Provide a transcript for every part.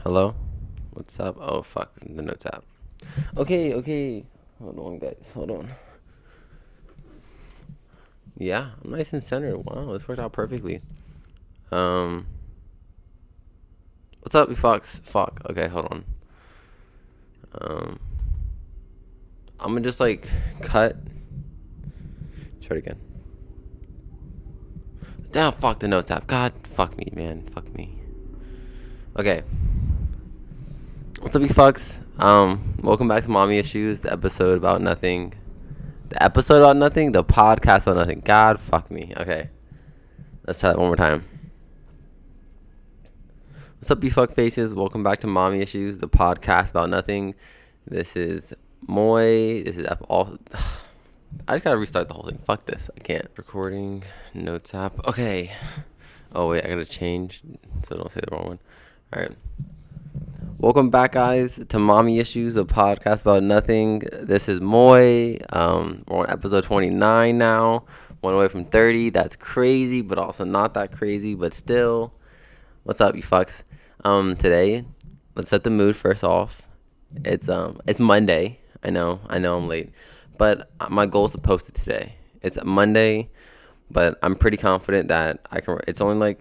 Hello? What's up? Oh, fuck. The notes app. Okay. Hold on, guys. Hold on. Yeah, I'm nice and centered. Wow, this worked out perfectly. Um, what's up, you fox? Fuck. Okay, hold on. Um, I'm gonna just like cut. Try it again. Damn, fuck the notes app. God, fuck me, man. Fuck me. Okay. What's up, you fucks? Welcome back to Mommy Issues, the episode about nothing. The episode about nothing? The podcast about nothing. God, fuck me. Okay. Let's try that one more time. What's up, you fuck faces? Welcome back to Mommy Issues, the podcast about nothing. This is Moy. This is all. I just gotta restart the whole thing. Fuck this. I can't. Recording notes app. Okay. Oh wait, I gotta change so I don't say the wrong one. All right. Welcome back, guys, to Mommy Issues, a podcast about nothing. This is Moy. We're on episode 29 now. One away from 30. That's crazy, but also not that crazy. But still, what's up, you fucks? Today, let's set the mood first off. It's Monday. I know I'm late, but my goal is to post it today. It's Monday, but I'm pretty confident that I can. It's only like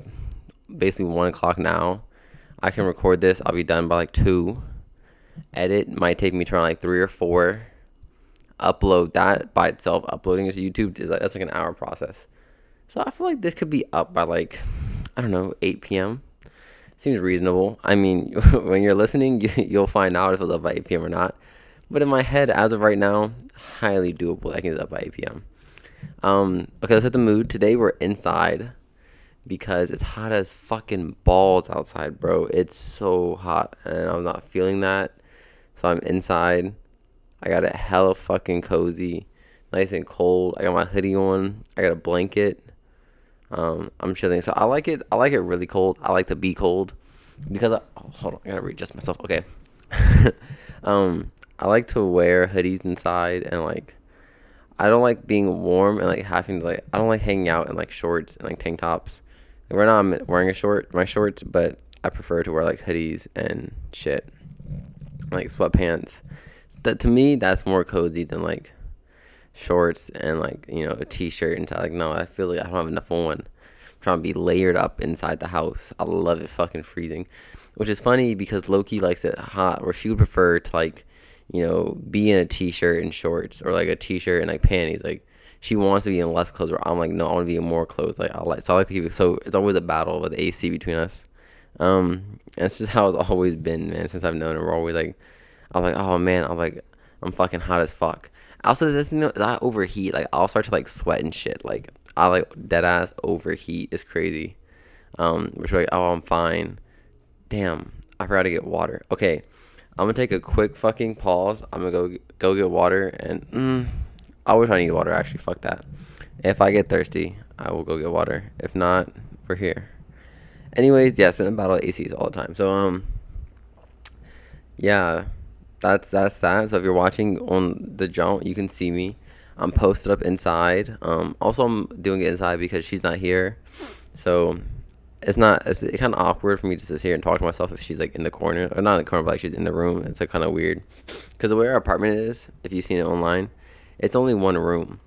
basically 1 o'clock now. I can record this. I'll be done by like 2. Edit might take me to around like 3 or 4. Upload that by itself. Uploading it to YouTube that's like an hour process. So I feel like this could be up by like, I don't know, 8 p.m. Seems reasonable. I mean, when you're listening, you'll find out if it's up by 8 p.m. or not. But in my head, as of right now, highly doable. I can get up by 8 p.m. Okay, let's set the mood. Today we're inside because it's hot as fucking balls outside, bro. It's so hot, and I'm not feeling that. So I'm inside. I got it hella fucking cozy, nice and cold. I got my hoodie on. I got a blanket. I'm chilling. So I like it. I like it really cold. I like to be cold because hold on, I gotta readjust myself. Okay. I like to wear hoodies inside, and like I don't like being warm and like having to like I don't like hanging out in like shorts and like tank tops. Like, right now I'm wearing my shorts, but I prefer to wear like hoodies and shit, like sweatpants. That to me that's more cozy than like shorts and like a t-shirt and like no, I feel like I don't have enough on. I'm trying to be layered up inside the house. I love it fucking freezing, which is funny because Loki likes it hot, where she would prefer to like be in a t-shirt and shorts, or like a t-shirt and like panties. Like she wants to be in less clothes, where I'm like no, I want to be in more clothes. Like I like to keep it, so it's always a battle with AC between us. And it's just how it's always been, man, since I've known her. We're always like, I'm like, oh man, I'm fucking hot as fuck. Also, this I overheat. Like I'll start to like sweat and shit. Like I like dead ass overheat. It's crazy. Which like, oh, I'm fine. Damn, I forgot to get water. Okay, I'm gonna take a quick fucking pause. I'm gonna go get water, and I wish I need water. Actually, fuck that. If I get thirsty, I will go get water. If not, we're here. Anyways, yeah, it's been a battle of ACs all the time. So yeah, that's that. So if you're watching on the jump, you can see me. I'm posted up inside. Also I'm doing it inside because she's not here, so it's kind of awkward for me to sit here and talk to myself if she's like in the corner, or not in the corner, but like she's in the room. It's like kind of weird because the way our apartment is, if you've seen it online, it's only one room.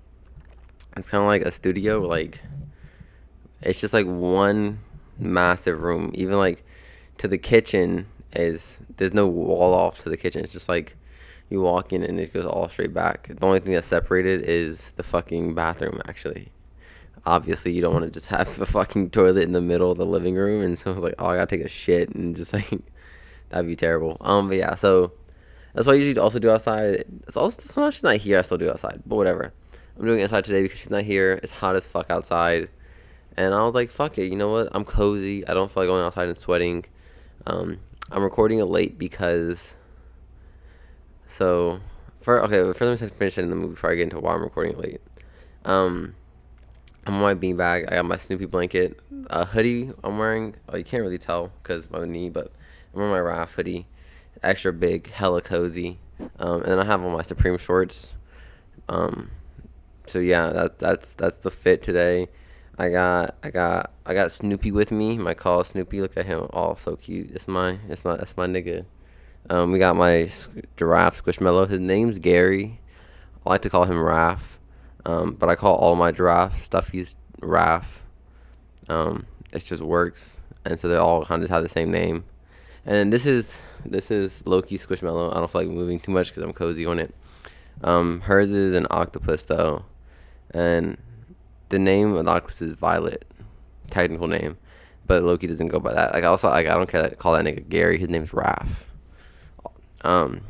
It's kind of like a studio. Like it's just like one massive room. Even like to the kitchen there's no wall off to the kitchen. It's just like you walk in and it goes all straight back. The only thing that's separated is the fucking bathroom, actually. Obviously, you don't want to just have a fucking toilet in the middle of the living room, and someone's like, oh, I gotta take a shit, and just like, that'd be terrible. But yeah, so that's what I usually also do outside. It's also, sometimes she's not here, I still do outside, but whatever. I'm doing it inside today because she's not here. It's hot as fuck outside. And I was like, fuck it, you know what? I'm cozy. I don't feel like going outside and sweating. I'm recording it late because... So, first let me finish in the movie before I get into why I'm recording it late. I'm on my beanbag. I got my Snoopy blanket. A hoodie I'm wearing. Oh, you can't really tell because my knee, but I'm wearing my Raf hoodie. Extra big, hella cozy. And then I have on my Supreme shorts. So yeah, that's the fit today. I got Snoopy with me. My call Snoopy. Look at him, all so cute. That's my nigga. We got my giraffe Squishmallow. His name's Gary. I like to call him Raph, but I call all my giraffe stuffies Raph. It just works, and so they all kind of have the same name. And then this is Loki Squishmallow. I don't feel like moving too much because I'm cozy on it. Hers is an octopus though, and the name of the octopus is Violet, technical name, but Loki doesn't go by that. Like also, like I don't care call that nigga Gary. His name's Raph. Um,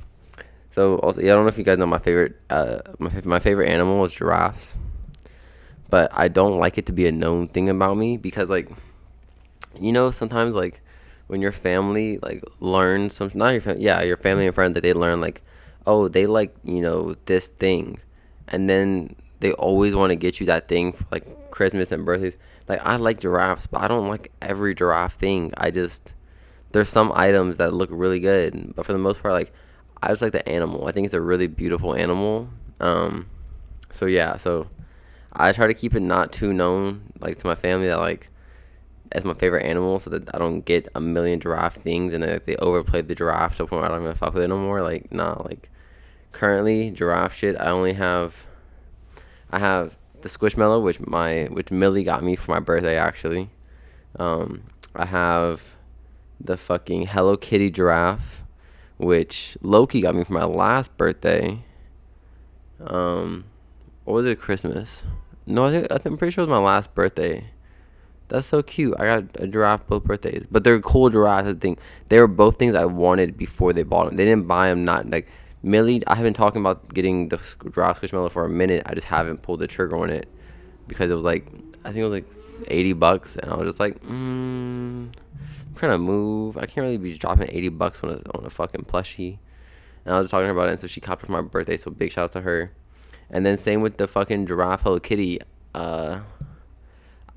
so also, yeah, I don't know if you guys know my favorite. My favorite animal is giraffes, but I don't like it to be a known thing about me because like, sometimes like when your family like learns some, not your family, yeah, your family and friends that they learn like, oh, they like this thing, and then they always want to get you that thing for like Christmas and birthdays. Like I like giraffes, but I don't like every giraffe thing. There's some items that look really good, but for the most part, like I just like the animal. I think it's a really beautiful animal. So yeah, so I try to keep it not too known, like to my family that like as my favorite animal, so that I don't get a million giraffe things and then like, they overplay the giraffe to the point where I don't even fuck with it no more. Like nah, like currently giraffe shit. I have the Squishmallow, which Millie got me for my birthday actually. I have the fucking Hello Kitty giraffe, which Loki got me for my last birthday. Or was it Christmas? No, I'm pretty sure it was my last birthday. That's so cute. I got a giraffe both birthdays, but they're cool giraffes. I think they were both things I wanted before they bought them. They didn't buy them. Not like Millie. I have been talking about getting the giraffe Squishmallow for a minute. I just haven't pulled the trigger on it because it was like I think it was like $80, and I was just like, I'm trying to move. I can't really be dropping $80 on a fucking plushie. And I was just talking to her about it, and so she copped it for my birthday. So big shout out to her. And then same with the fucking giraffe Hello Kitty. I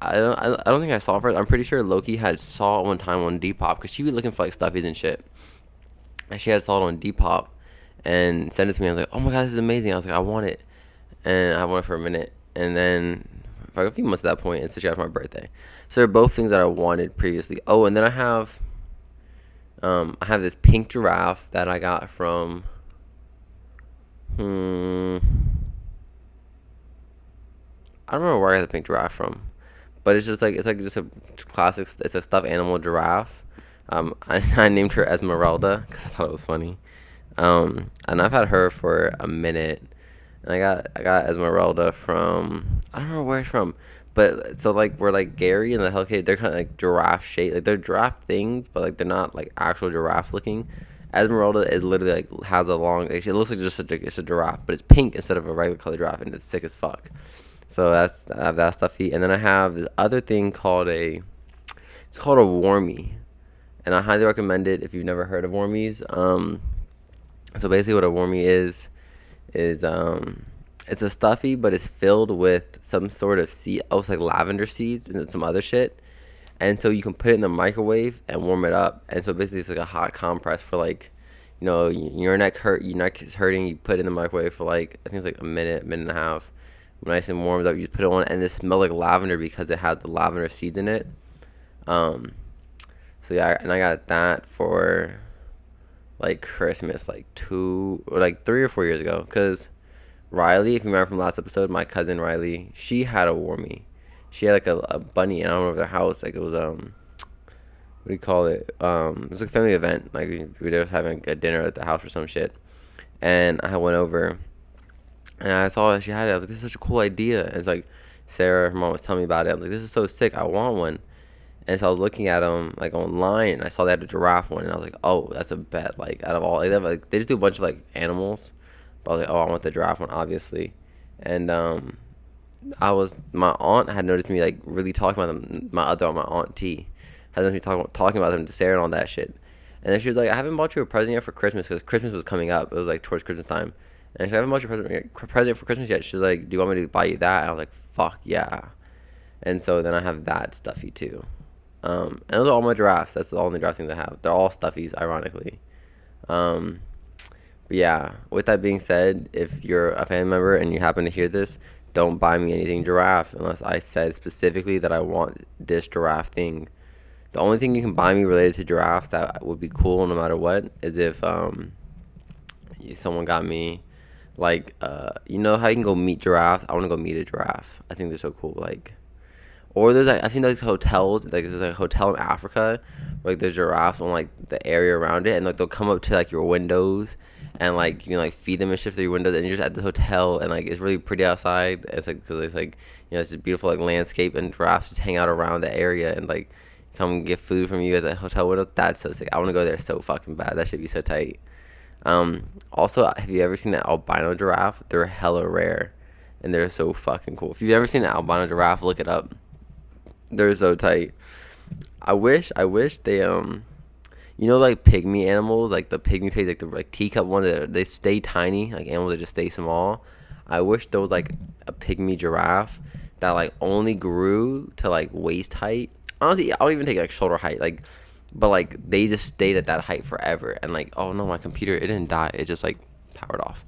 don't think I saw it first. I'm pretty sure Loki had saw it one time on Depop because she be looking for like stuffies and shit. And she had saw it on Depop and sent it to me. I was like, oh my god, this is amazing. I was like, I want it, and I wanted it for a minute, and then for like a few months at that point, and so she got it for my birthday. So they're both things that I wanted previously. Oh, and then I have this pink giraffe that I got from I don't remember where I got the pink giraffe from. But it's like just a classic. It's a stuffed animal giraffe. I named her Esmeralda because I thought it was funny. And I've had her for a minute. And I got Esmeralda from I don't remember where it's from. But so like we're like Gary and the Hellcat, they're kind of like giraffe shaped. Like they're giraffe things, but like they're not like actual giraffe looking. Esmeralda is literally like has a long. It looks like it's a giraffe, but it's pink instead of a regular colored giraffe, and it's sick as fuck. So I have that stuffy, and then I have this other thing it's called a wormy, and I highly recommend it if you've never heard of wormies. So basically what a wormy is it's a stuffy, but it's filled with some sort of seed. Oh, it's like lavender seeds and some other shit, and so you can put it in the microwave and warm it up, and so basically it's like a hot compress for like, your neck is hurting. You put it in the microwave for like I think it's like a minute and a half. Nice and warms up, you just put it on, and it smells like lavender because it had the lavender seeds in it. So yeah, and I got that for like Christmas, like 3 or 4 years ago. Cause Riley, if you remember from last episode, my cousin Riley, she had a wormy. She had like a bunny, and I don't know if their house, like it was what do you call it? It was like a family event. Like we were just having a dinner at the house or some shit, and I went over. And I saw that she had it. I was like, this is such a cool idea. And it's like, Sarah, her mom was telling me about it. I was like, this is so sick. I want one. And so I was looking at them like online, and I saw they had a giraffe one. And I was like, oh, that's a bet. Like, out of all, they just do a bunch of like animals. But I was like, oh, I want the giraffe one, obviously. And my aunt had noticed me like really talking about them. My aunt T had noticed me talking about them to Sarah and all that shit. And then she was like, I haven't bought you a present yet for Christmas because Christmas was coming up. It was like towards Christmas time. And she said, I haven't bought your present for Christmas yet. She's like, do you want me to buy you that? And I was like, fuck yeah. And so then I have that stuffy too. And those are all my giraffes. That's all the giraffe things I have. They're all stuffies, ironically. But yeah, with that being said, if you're a family member and you happen to hear this, don't buy me anything giraffe unless I said specifically that I want this giraffe thing. The only thing you can buy me related to giraffes that would be cool no matter what is if someone got me like you know how you can go meet giraffes. I want to go meet a giraffe. I think they're so cool. Like, or there's like, I think there's hotels, like there's like a hotel in Africa where like there's giraffes on like the area around it, and like they'll come up to like your windows and like you can like feed them and shit through your windows, and you're just at the hotel, and like it's really pretty outside. It's like, cause it's like, you know, it's a beautiful like landscape, and giraffes just hang out around the area and like come get food from you at the hotel window. That's so sick. I want to go there so fucking bad. That should be so tight. Also, have you ever seen an albino giraffe? They're hella rare, and they're so fucking cool. If you've ever seen an albino giraffe, look it up. They're so tight. I wish they you know, like pygmy animals, like the pygmy pigs, like the like teacup ones, that they stay tiny, like animals that just stay small. I wish there was like a pygmy giraffe that like only grew to like waist height. Honestly, I don't even take like shoulder height, like, but like they just stayed at that height forever. And like, oh no, my computer, it didn't die, it just like powered off.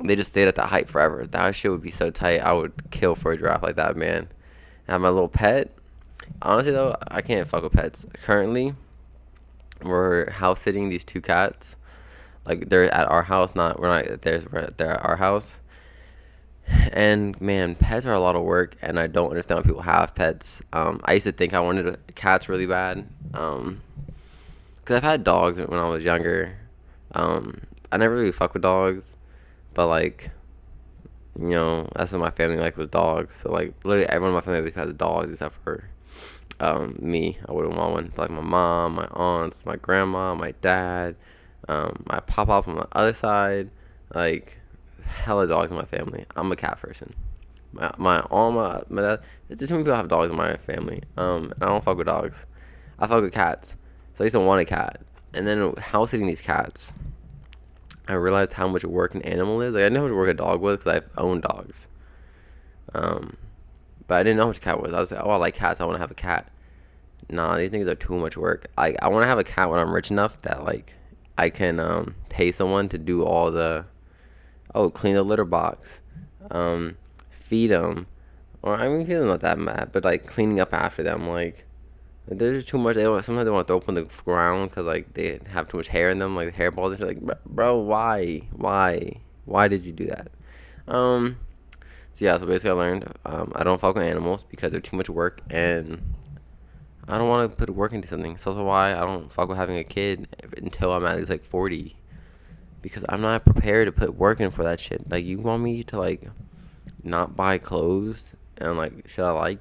They just stayed at that height forever. That shit would be so tight. I would kill for a giraffe like that, man. Have my little pet. Honestly though, I can't fuck with pets. Currently, we're house sitting these 2 cats. Like they're at our house, we're not at theirs. They're at our house. And man, pets are a lot of work, and I don't understand why people have pets. I used to think I wanted cats really bad. Cause I've had dogs when I was younger. I never really fuck with dogs, but like, you know, that's what my family like was dogs. So like literally everyone in my family has dogs except for me. I wouldn't want one. But, like my mom, my aunts, my grandma, my dad, my pop on the other side, like hella dogs in my family. I'm a cat person. My dad, there's too many people have dogs in my family. And I don't fuck with dogs. I fuck with cats. So I used to want a cat. And then house sitting these cats, I realized how much work an animal is. Like I knew how much work a dog was because I've owned dogs. But I didn't know how much a cat was. I was like, oh, I like cats. I want to have a cat. Nah, these things are too much work. Like I want to have a cat when I'm rich enough that like I can pay someone to do all the, clean the litter box, feed them, or I mean feed them not that bad, but like cleaning up after them. Like there's just too much. Sometimes they want to throw up on the ground because like they have too much hair in them, like hairballs and shit. Like bro, why did you do that? So yeah, so basically I learned I don't fuck with animals because they're too much work, and I don't want to put work into something. So that's why I don't fuck with having a kid until I'm at least like 40, because I'm not prepared to put work in for that shit. Like you want me to like not buy clothes and like shit I like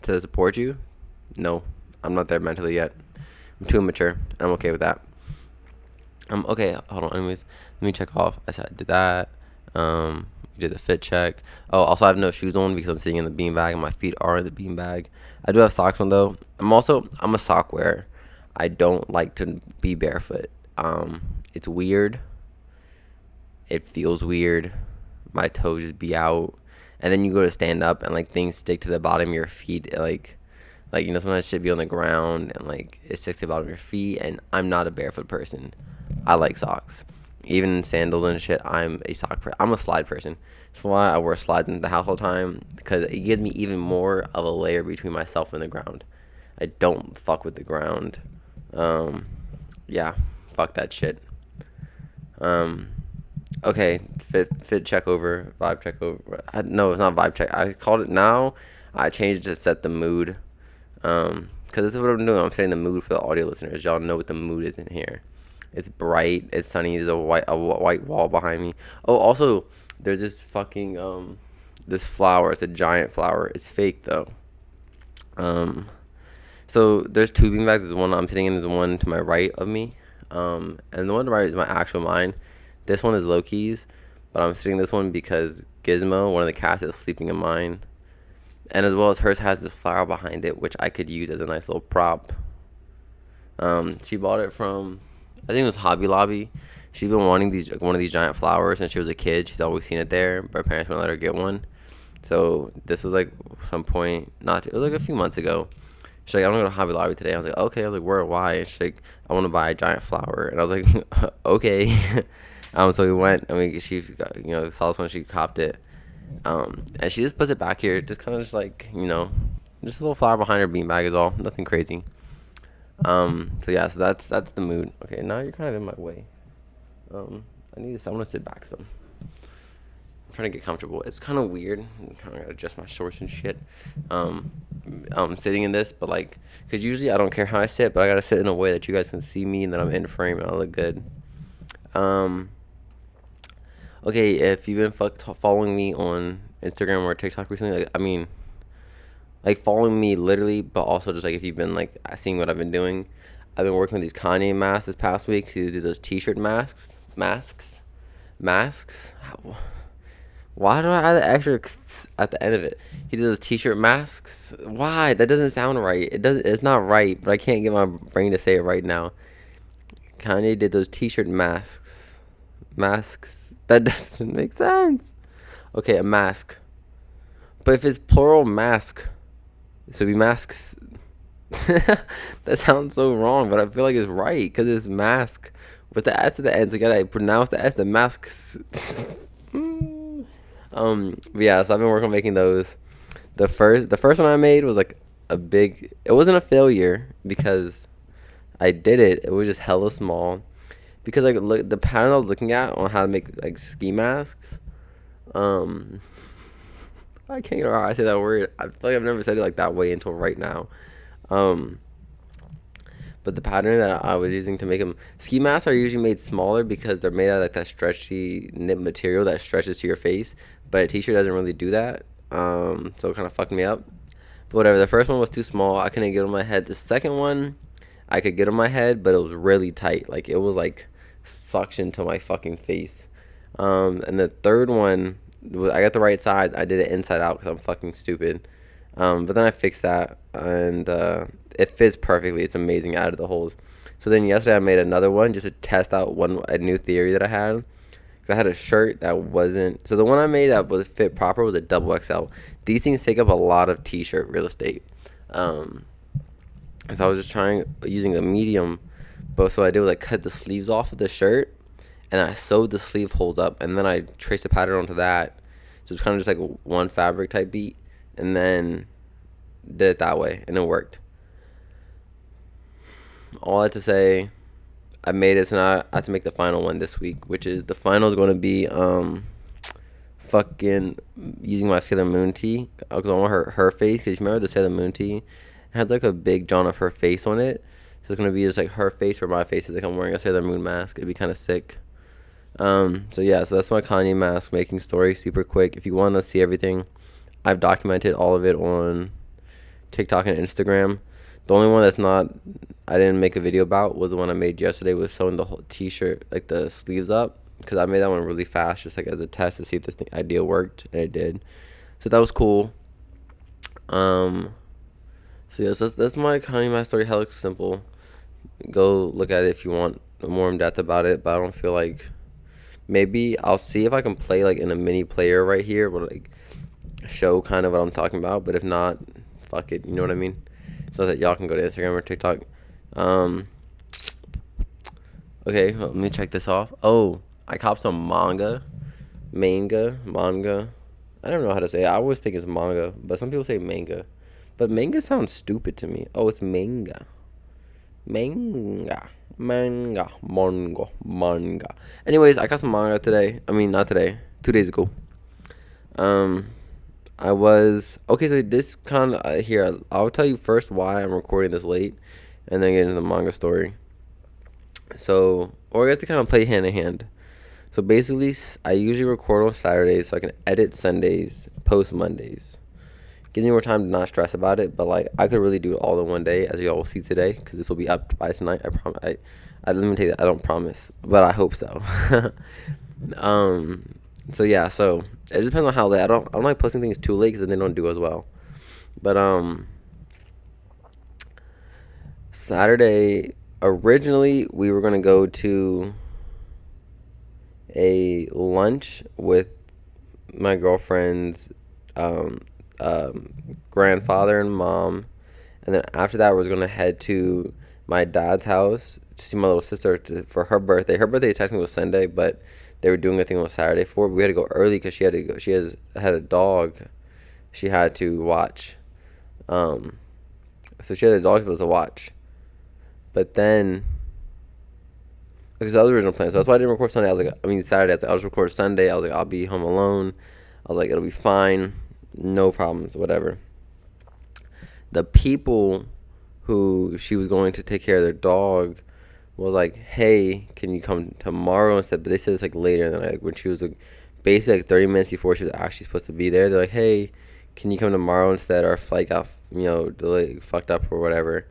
to support you? No, I'm not there mentally yet. I'm too immature. I'm okay with that. Okay, hold on. Anyways, let me check off. I said I did that. We did the fit check. Oh, also I have no shoes on because I'm sitting in the beanbag and my feet are in the beanbag. I do have socks on though. I'm a sock wearer. I don't like to be barefoot. It's weird. It feels weird. My toes just be out, and then you go to stand up and like things stick to the bottom of your feet. Like you know, sometimes shit be on the ground and like it sticks to the bottom of your feet. And I'm not a barefoot person. I like socks, even sandals and shit. I'm a sock person. I'm a slide person. That's why I wear slides in the house all the time, because it gives me even more of a layer between myself and the ground. I don't fuck with the ground. Yeah, fuck that shit. Okay, fit check over, vibe check over. No, it's not vibe check. I called it now. I changed it to set the mood. Because this is what I'm doing. I'm setting the mood for the audio listeners. Y'all know what the mood is in here. It's bright. It's sunny. There's a white wall behind me. Oh, also, there's this fucking this flower. It's a giant flower. It's fake though. So there's 2 beanbags. There's one I'm sitting in. There's one to my right of me. And the one to the right is my actual mine. This one is Loki's, but I'm sitting in this one because Gizmo, one of the cats, is sleeping in mine. And as well as hers has this flower behind it, which I could use as a nice little prop. She bought it from, I think it was Hobby Lobby. She's been wanting one of these giant flowers since she was a kid. She's always seen it there, but her parents wouldn't let her get one. So this was like some point, it was like a few months ago. She's like, I'm gonna go to Hobby Lobby today. I was like, okay. I was like, where, why? And she's like, I want to buy a giant flower. And I was like, okay. So we went, and she got, saw this one, she copped it. And she just puts it back here, just kind of just like, just a little flower behind her beanbag is all, nothing crazy. So yeah, so that's the mood. Okay, now you're kind of in my way. I want to sit back some. I'm trying to get comfortable. It's kind of weird. I'm trying to adjust my shorts and shit. Sitting in this, but like, cause usually I don't care how I sit, but I gotta sit in a way that you guys can see me and that I'm in frame and I look good. Okay, if you've been following me on Instagram or TikTok recently, like following me literally, but also just like if you've been like seeing what I've been doing, I've been working with these Kanye masks this past week. He did those T-shirt masks. Why do I add the extra at the end of it? He did those T-shirt masks. Why? That doesn't sound right. It's not right, but I can't get my brain to say it right now. Kanye did those T-shirt masks. Masks. That doesn't make sense. Okay, a mask. But if it's plural mask, so it'd be masks. That sounds so wrong, but I feel like it's right because it's mask with the S at the end. So you gotta pronounce the S. The masks. But yeah, so I've been working on making those. The first one I made was like it wasn't a failure because I did it. It was just hella small because like look, the pattern I was looking at on how to make like ski masks. I can't remember how I say that word. I feel like I've never said it like that way until right now. But the pattern that I was using to make them, ski masks are usually made smaller because they're made out of like that stretchy knit material that stretches to your face. But a t-shirt doesn't really do that. So it kind of fucked me up. But whatever, the first one was too small. I couldn't get it on my head. The second one, I could get on my head, but it was really tight. Like it was like suction to my fucking face. And the third one, I got the right size. I did it inside out because I'm fucking stupid. But then I fixed that, and it fits perfectly. It's amazing. I added the holes. So then yesterday I made another one just to test out a new theory that I had. I had a shirt that wasn't. So the one I made that was fit proper was a double XL. These things take up a lot of t-shirt real estate. And so I was just using a medium. But so I did was I cut the sleeves off of the shirt, and I sewed the sleeve holes up, and then I traced the pattern onto that. So it's kind of just like one fabric type beat, and then did it that way, and it worked. All I had to say, I made it, so now I have to make the final one this week, which is the final is going to be fucking using my Sailor Moon tee because I want her face. Because you remember the Sailor Moon tee? It had like a big John of her face on it, so it's gonna be just like her face where my face is. Like I'm wearing a Sailor Moon mask. It'd be kind of sick. So yeah, so that's my Kanye mask making story, super quick. If you want to see everything, I've documented all of it on TikTok and Instagram. The only one I didn't make a video about was the one I made yesterday with sewing the whole t-shirt, like the sleeves up, because I made that one really fast, just like as a test to see if this idea worked, and it did. So that was cool. So yeah, so that's my Kanye mask story. Hella simple. Go look at it if you want more in depth about it, but I don't feel like. Maybe I'll see if I can play like in a mini player right here, but like show kind of what I'm talking about. But if not, fuck it. You know what I mean? So that y'all can go to Instagram or TikTok. Okay, well, let me check this off. Oh, I copped some manga. I don't know how to say it. I always think it's manga, but some people say manga. But manga sounds stupid to me. Oh, it's manga. Manga. Anyways, I got some manga today. I mean, not today. 2 days ago. I was okay. So this kind of here. I'll tell you first why I'm recording this late, and then get into the manga story. So, or I have to kind of play hand in hand. So basically, I usually record on Saturdays so I can edit Sundays, post Mondays. Gives me more time to not stress about it, but like I could really do it all in one day, as y'all will see today, because this will be up by tonight. I promise. I let me tell you that I don't promise, but I hope so. So yeah, so it just depends on how late. I don't like posting things too late because then they don't do as well. But Saturday, originally we were gonna go to a lunch with my girlfriend's grandfather and mom, and then after that we was gonna head to my dad's house to see my little sister for her birthday. Her birthday technically was Sunday, but they were doing a thing on Saturday for. But we had to go early because she had to go. Had a dog. She had to watch. So she had a dog supposed to watch. But then, because that was the original plan, so that's why I didn't record Sunday. Saturday. I'll just record Sunday. I was like, I'll be home alone. I was like, it'll be fine, no problems, whatever. The people who she was going to take care of their dog was like, hey, can you come tomorrow instead? But they said it's like later than when she was like, basically like 30 minutes before she was actually supposed to be there. They're like, hey, can you come tomorrow instead? Our flight got delayed, fucked up or whatever.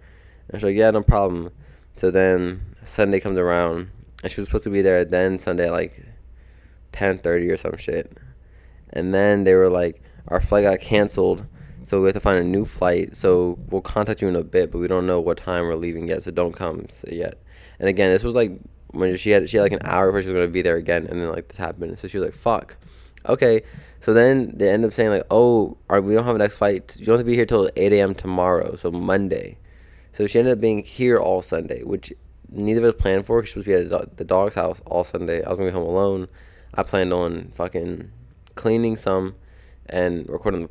And she's like, yeah, no problem. So then Sunday comes around and she was supposed to be there then Sunday at like 10:30 or some shit. And then they were like, our flight got canceled, so we have to find a new flight. So we'll contact you in a bit, but we don't know what time we're leaving yet, so don't come yet. And again, this was like when she had like an hour before she was gonna be there again, and then like this happened. So she was like, fuck. Okay. So then they end up saying like, oh, we don't have a next flight. You don't have to be here till 8 a.m. tomorrow, so Monday. So she ended up being here all Sunday, which neither of us planned for. She was supposed to be at the dog's house all Sunday. I was gonna be home alone. I planned on fucking cleaning some and recording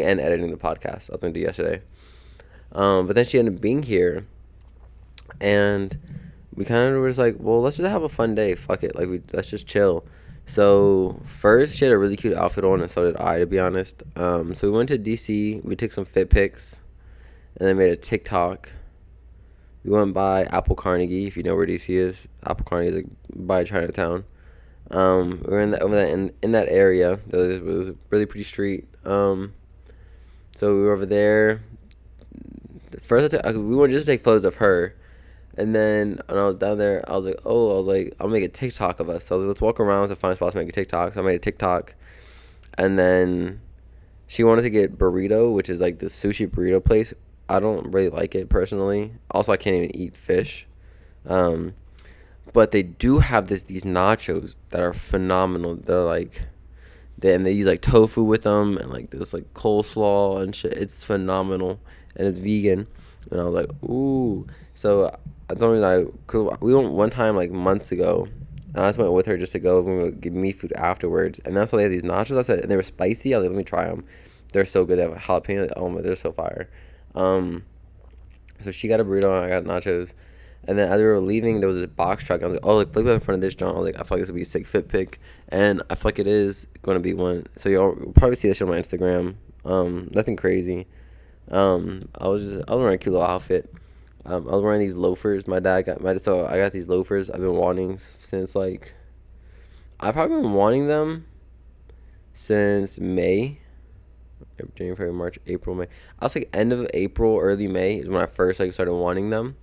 and editing the podcast I was gonna do yesterday. But then she ended up being here, and we kind of were just like, well, let's just have a fun day. Fuck it, let's just chill. So first, she had a really cute outfit on, and so did I, to be honest. So we went to DC. We took some fit pics, and then made a TikTok. We went by Apple Carnegie, if you know where DC is. Apple Carnegie is like by Chinatown. We were in that area. It was a really pretty street. So we were over there. First, we wanted to just take photos of her. And then when I was down there, I was like, I'll make a TikTok of us. So let's walk around to find spots to make a TikTok. So I made a TikTok. And then she wanted to get burrito, which is like the sushi burrito place. I don't really like it personally. Also, I can't even eat fish. But they do have these nachos that are phenomenal. They're like, they use like tofu with them and like this like coleslaw and shit. It's phenomenal and it's vegan. And I was like, ooh. So I don't really we went one time like months ago. And I just went with her just to go and give me food afterwards. And that's why they had these nachos. I said, and they were spicy. I was like, let me try them. They're so good. They have a jalapeno. Oh my, they're so fire. So she got a burrito and I got nachos. And then as we were leaving, there was this box truck. I was like, oh, like, flip it in front of this joint. I was like, I feel like this would be a sick fit pic. And I feel like it is going to be one. So you'll probably see this shit on my Instagram. Nothing crazy. I was wearing a cute little outfit. I was wearing these loafers. I got these loafers I've been wanting since like, I've probably been wanting them since May. January, February, March, April, May. I was like end of April, early May is when I first like started wanting them.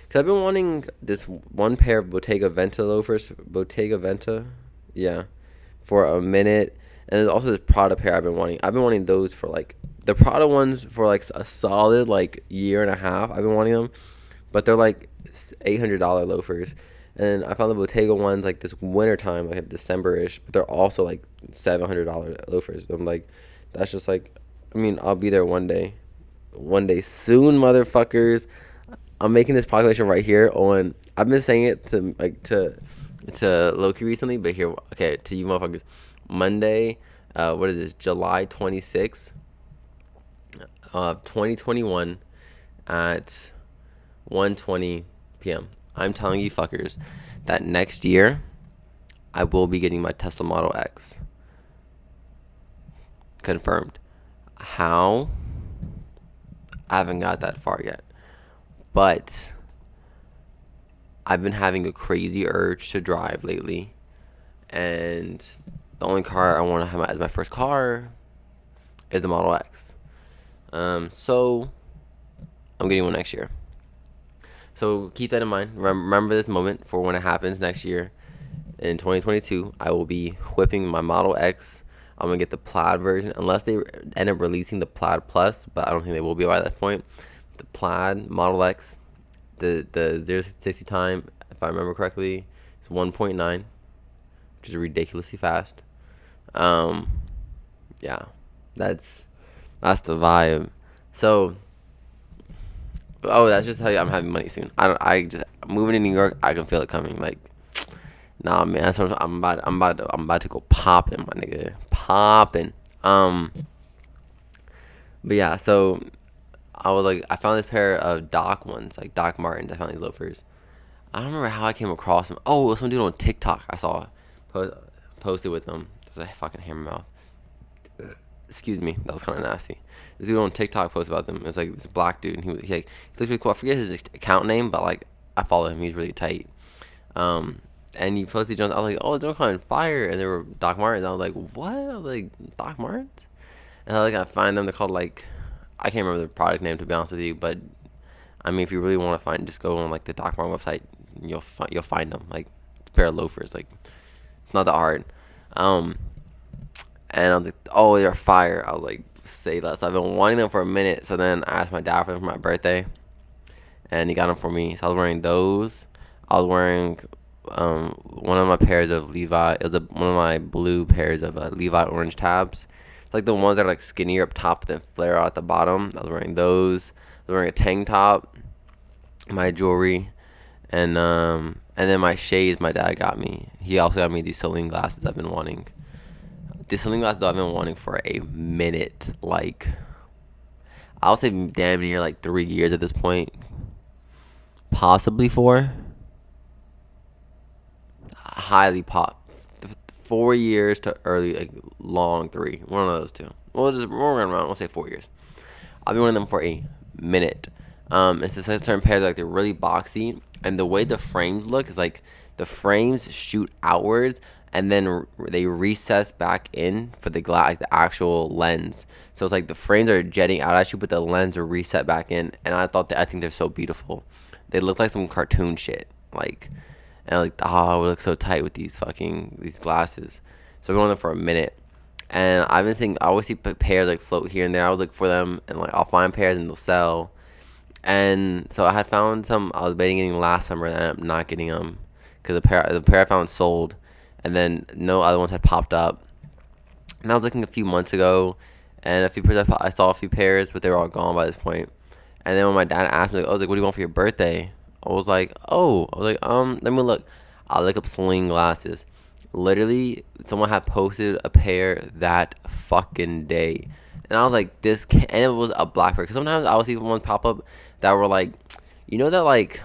Cause I've been wanting this one pair of Bottega Veneta loafers, for a minute. And there's also this Prada pair I've been wanting. I've been wanting those for like the Prada ones for like a solid like year and a half. I've been wanting them, but they're like $800 loafers. And I found the Bottega ones like this winter time, like December-ish, but they're also like $700 loafers. I'm like, that's just like, I mean, I'll be there one day soon, motherfuckers. I'm making this proclamation right here on. I've been saying it to Loki recently, but here, okay, to you motherfuckers. Monday, what is this? July 26th, 2021, at 1:20 p.m. I'm telling you fuckers that next year I will be getting my Tesla Model X. Confirmed. How? I haven't got that far yet. But I've been having a crazy urge to drive lately. And the only car I want to have as my first car is the Model X. So I'm getting one next year. So keep that in mind. Remember this moment for when it happens next year. In 2022, I will be whipping my Model X. I'm going to get the Plaid version. Unless they end up releasing the Plaid Plus. But I don't think they will be by that point. The Plaid Model X, the 0-60 time, if I remember correctly, is 1.9, which is ridiculously fast. Yeah, that's the vibe. So, that's just how I'm having money soon. I'm moving to New York. I can feel it coming. Like, Nah, man, that's what I'm about to go popping, my nigga, popping. But yeah, so I was like, I found this pair of Doc ones, like Doc Martens. I found these loafers. I don't remember how I came across them. Oh, it was some dude on TikTok I saw posted with them. There's a fucking hammer mouth. Excuse me, that was kind of nasty. This dude on TikTok posted about them. It was like this black dude, and he like, he looks really cool. I forget his account name, but like I follow him. He's really tight. Um, and he posted Jones. I was like, oh, they're kind of fire, and they were Doc Martens. I was like, what? I was like, Doc Martens? And I like I find them. They're called like, I can't remember the product name to be honest with you, but I mean, if you really want to find, just go on like the Doc Martens website. You'll find them, like a pair of loafers. Like, it's not that hard. Um, and I was like, oh, they're fire. I was like, say less. I've been wanting them for a minute. So then I asked my dad for them for my birthday, and he got them for me. So I was wearing those. I was wearing one of my pairs of Levi. It was one of my blue pairs of Levi orange tabs. It's like the ones that are like skinnier up top, then flare out at the bottom. I was wearing those. I was wearing a tank top, my jewelry, and then my shades my dad got me. He also got me these Celine glasses I've been wanting. These Celine glasses though I've been wanting for a minute. Like, I'll say damn near like 3 years at this point. Possibly 4. Highly pop. 4 years to early, like long 3. One of those two. We'll run around. We'll say 4 years. I've been wearing them for a minute. It's just a certain pair. Like they're really boxy, and the way the frames look is like the frames shoot outwards, and then they recess back in for the glass, like the actual lens. So it's like the frames are jetting out at you, but the lens are reset back in. And I think they're so beautiful. They look like some cartoon shit. Like, and like, oh, I would look so tight with these glasses. So I've been on them for a minute. And I've been seeing, I always see pairs like float here and there. I would look for them, and like I'll find pairs and they'll sell. And so I had found some I was debating getting last summer, and I ended up not getting them because the pair I found sold, and then no other ones had popped up. And I was looking a few months ago, and a few pairs I saw a few pairs, but they were all gone by this point. And then when my dad asked me, like, I was like, "What do you want for your birthday?" I was like, let me look. I look up Celine glasses. Literally, someone had posted a pair that fucking day. And I was like, this can't, and it was a black pair. Because sometimes I would see ones pop up that were like, you know, that like,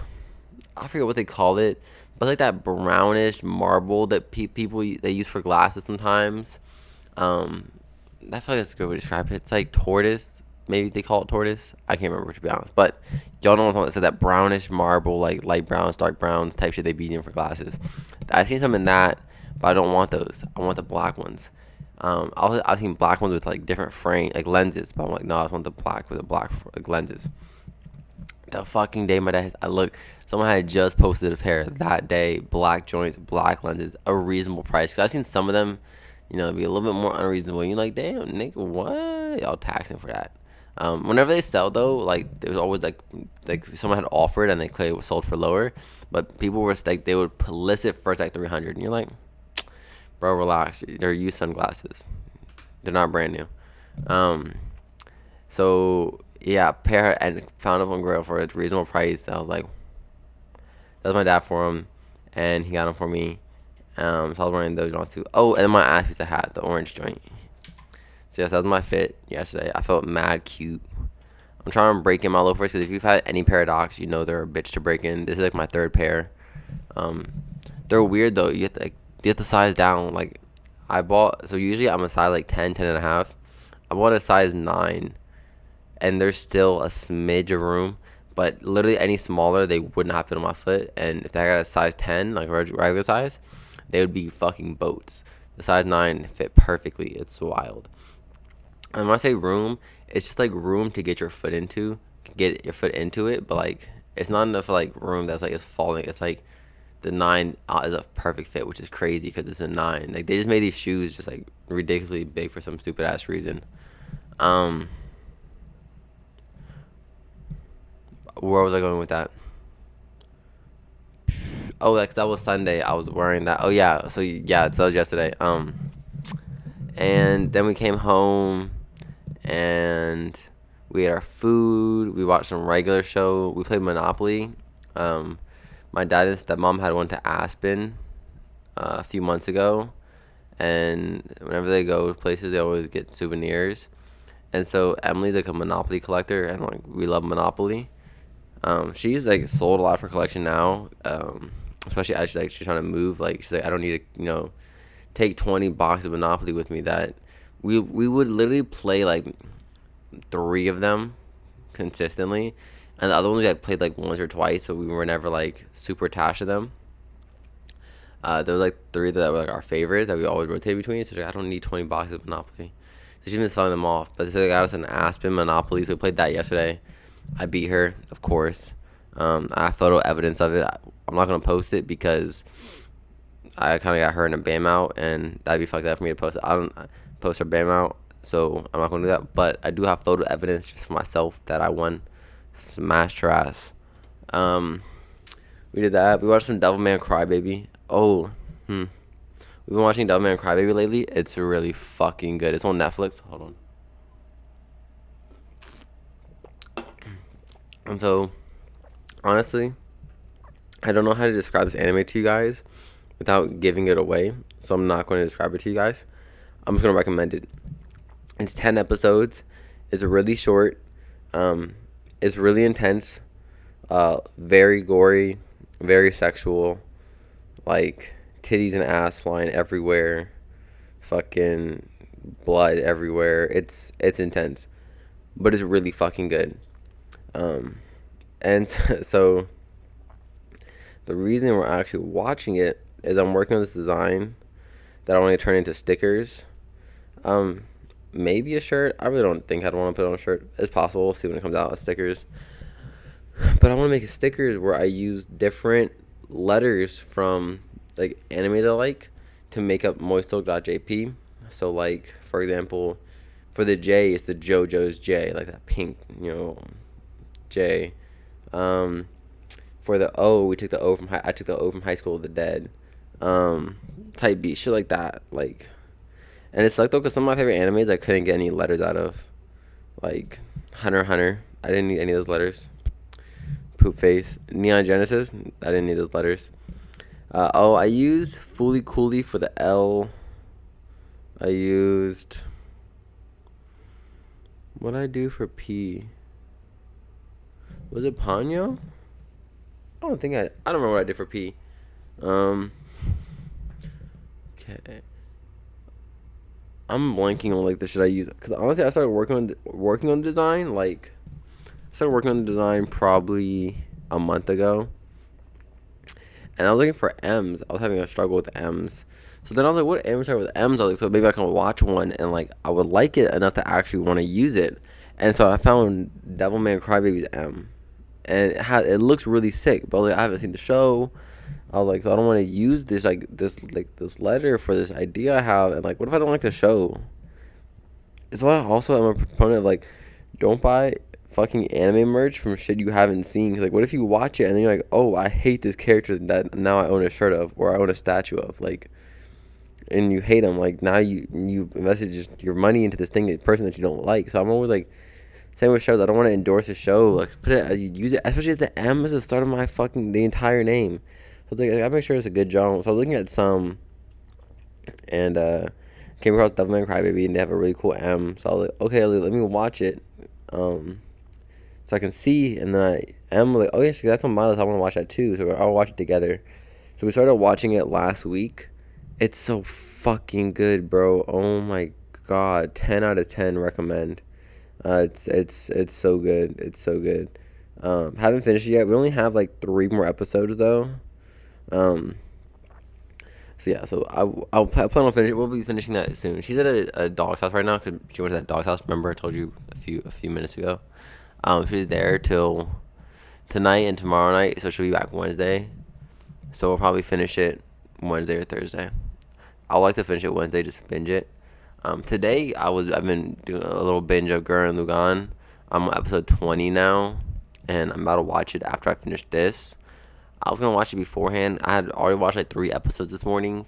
I forget what they call it, but like that brownish marble that people they use for glasses sometimes. I feel like that's a good way to describe it. It's like tortoise. Maybe they call it tortoise. I can't remember, to be honest. But y'all know what I'm talking about. So that brownish marble, like light browns, dark browns type shit they be using for glasses. I seen some in that, but I don't want those. I want the black ones. I've seen black ones with like different frame, like lenses, but I'm like, no, I just want the black with the black like, lenses. The fucking day my dad, someone had just posted a pair that day, black joints, black lenses, a reasonable price. Cause I've seen some of them, you know, be a little bit more unreasonable. You're like, damn, nigga, what? Y'all taxing for that. Whenever they sell though, like there was always like someone had offered and they clearly was sold for lower, but people were like they would list it first like 300, and you're like, bro, relax. They're used sunglasses. They're not brand new. So yeah, pair and found them on Grail for a reasonable price. I was like, that was my dad for them, and he got them for me. So I was wearing those ones too. Oh, and then my ass piece I had the orange joint. So yes, that was my fit yesterday. I felt mad cute. I'm trying to break in my loafers because if you've had any paradox, you know they're a bitch to break in. This is like my 3rd pair. They're weird though. You have to size down. Like so usually I'm a size like 10, 10 and a half. I bought a size 9, and there's still a smidge of room. But literally any smaller, they would not fit on my foot. And if I got a size 10, like regular size, they would be fucking boats. The size 9 fit perfectly. It's wild. And when I say room, it's just like room to get your foot into it, but like it's not enough like room that's like it's falling. It's like the 9 is a perfect fit, which is crazy because it's a 9. Like they just made these shoes just like ridiculously big for some stupid ass reason. Where was I going with that? Oh, like that was Sunday. I was wearing that. Oh yeah, so that was yesterday. And then we came home, and we ate our food. We watched some regular show. We played Monopoly. My dad and stepmom had went to Aspen. a few months ago, and whenever they go places, they always get souvenirs. And so Emily's like a Monopoly collector, and like we love Monopoly. She's like sold a lot of her collection now, especially as she's trying to move. Like she's like, I don't need to take 20 boxes of Monopoly with me. That we would literally play like 3 of them consistently, and the other ones we had played like once or twice, but we were never like super attached to them. There was like 3 that were like our favorites that we always rotate between. So she's like, I don't need 20 boxes of Monopoly. So she's been selling them off. But they got us an Aspen Monopoly, so we played that yesterday. I beat her, of course. I have photo evidence of it. I'm not gonna post it because I kind of got her in a BAM out, and that'd be fucked up for me to post it. I don't post her BAM out, so I'm not gonna do that. But I do have photo evidence just for myself that I won. Smashed her ass. We did that. We watched some Devilman Crybaby. We've been watching Devilman Crybaby lately. It's really fucking good. It's on Netflix. Hold on. And so, honestly, I don't know how to describe this anime to you guys without giving it away. So I'm not going to describe it to you guys. I'm just going to recommend it. It's 10 episodes. It's really short. It's really intense. Very gory. Very sexual. Like titties and ass flying everywhere, fucking blood everywhere. It's intense, but it's really fucking good. And so the reason we're actually watching it is I'm working on this design that I want to turn into stickers. Maybe a shirt. I really don't think I'd want to put on a shirt. It's possible. We'll see when it comes out as stickers. But I want to make stickers where I use different letters from like anime I like to make up moistsilk.jp. So like for example, for the J it's the JoJo's J, like that pink, J. For the O, we took the O from I took the O from High School of the Dead. Type B, shit like that. Like, and it's like though, cause some of my favorite animes I couldn't get any letters out of, like Hunter x Hunter. I didn't need any of those letters. Poop Face, Neon Genesis. I didn't need those letters. I used Fooly Cooly for the L. I used. What did I do for P? Was it Ponyo? I don't remember what I did for P. Okay. I'm blanking on like the shit I use, because honestly I started working on design like. I started working on the design probably a month ago. And I was looking for M's. I was having a struggle with M's. So then I was like, what M's are with M's? I was like, so maybe I can watch one and like I would like it enough to actually want to use it. And so I found Devilman Crybaby's M. And it looks really sick. But like, I haven't seen the show. I was like, so I don't want to use this letter for this idea I have. And like, what if I don't like the show? It's why I also am a proponent of like, don't buy fucking anime merch from shit you haven't seen. Cause like, what if you watch it and then you're like, oh, I hate this character that now I own a shirt of, or I own a statue of, like, and you hate him. Like, now you invested just your money into this person that you don't like. So I'm always like, same with shows. I don't want to endorse a show. Like, put it as you use it, especially as the M is the start of the entire name. So it's like, I make sure it's a good job. So I was looking at some, and came across Devilman Crybaby, and they have a really cool M. So I was like, okay, let me watch it. So I can see, and then I'm like, oh yes, that's on my list. I want to watch that too. So I'll watch it together. So we started watching it last week. It's so fucking good, bro. Oh my god, 10 out of 10 recommend. It's so good. It's so good. Haven't finished it yet. We only have like 3 more episodes though. So yeah, so I plan on finishing. We'll be finishing that soon. She's at a dog's house right now because she went to that dog's house. Remember I told you a few minutes ago. She's there till tonight and tomorrow night, so she'll be back Wednesday. So we'll probably finish it Wednesday or Thursday. I like to finish it Wednesday, just binge it. Today I've been doing a little binge of Gurren Lagann. I'm on episode 20 now, and I'm about to watch it after I finish this. I was gonna watch it beforehand. I had already watched like 3 episodes this morning.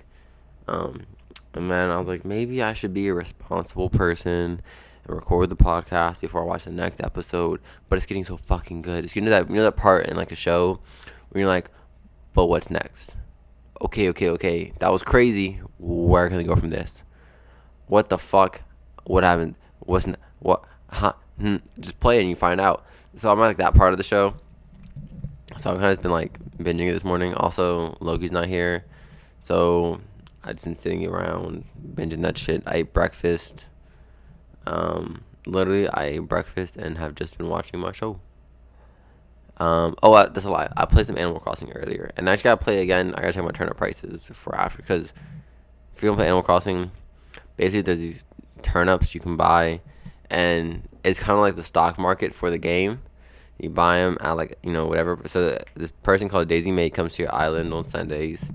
And then I was like, maybe I should be a responsible person and record the podcast before I watch the next episode. But it's getting so fucking good. It's getting to that, that part in like a show where you're like, but what's next? okay, that was crazy. Where can we go from this? What the fuck? What happened? Wasn't what? Huh? Just play it and you find out. So I'm at like that part of the show. So I've kind of been like binging it this morning. Also, Loki's not here, so I just been sitting around binging that shit. I ate breakfast. Literally, I ate breakfast and have just been watching my show. That's a lie. I played some Animal Crossing earlier, and I just gotta play again. I gotta check my turnip prices for after, because if you don't play Animal Crossing, basically there's these turnips you can buy, and it's kind of like the stock market for the game. You buy them at like, whatever. So this person called Daisy May comes to your island on Sundays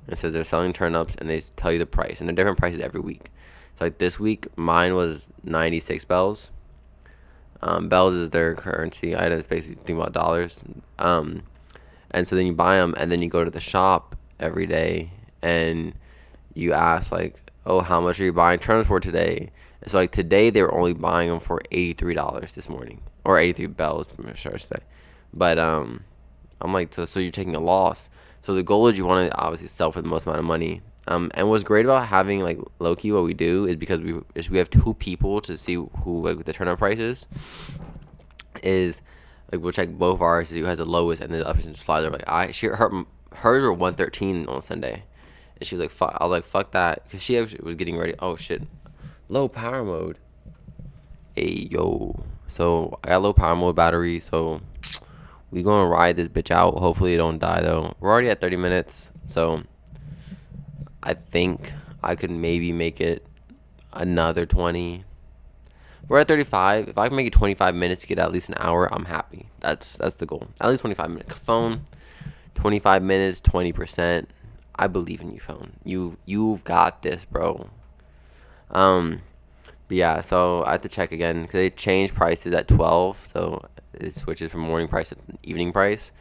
and says they're selling turnips, and they tell you the price, and they're different prices every week. So like this week, mine was 96 bells. Bells is their currency. I just basically think about dollars. And so then you buy them, and then you go to the shop every day, and you ask like, oh, how much are you buying turnips for today? And so like today they were only buying them for $83 this morning, or 83 bells, I'm sure I say. But I'm like, so you're taking a loss. So the goal is you want to obviously sell for the most amount of money. And what's great about having like low-key what we do is because we have two people to see who like the turnip prices is, like we'll check both ours to see who has the lowest, and then the other person just flies over. Like hers were 113 on Sunday, and she was like, fuck. I was like, fuck that, because she actually was getting ready. Oh shit, low power mode. Hey yo, so I got low power mode battery, so we gonna ride this bitch out. Hopefully it don't die though. We're already at 30 minutes, so I think I could maybe make it another 20. We're at 35. If I can make it 25 minutes to get at least an hour, I'm happy. That's the goal. At least 25 minutes. Phone, 25 minutes, 20%. I believe in you, phone. You've got this, bro. But yeah, so I have to check again because they changed prices at 12, so it switches from morning price to evening price.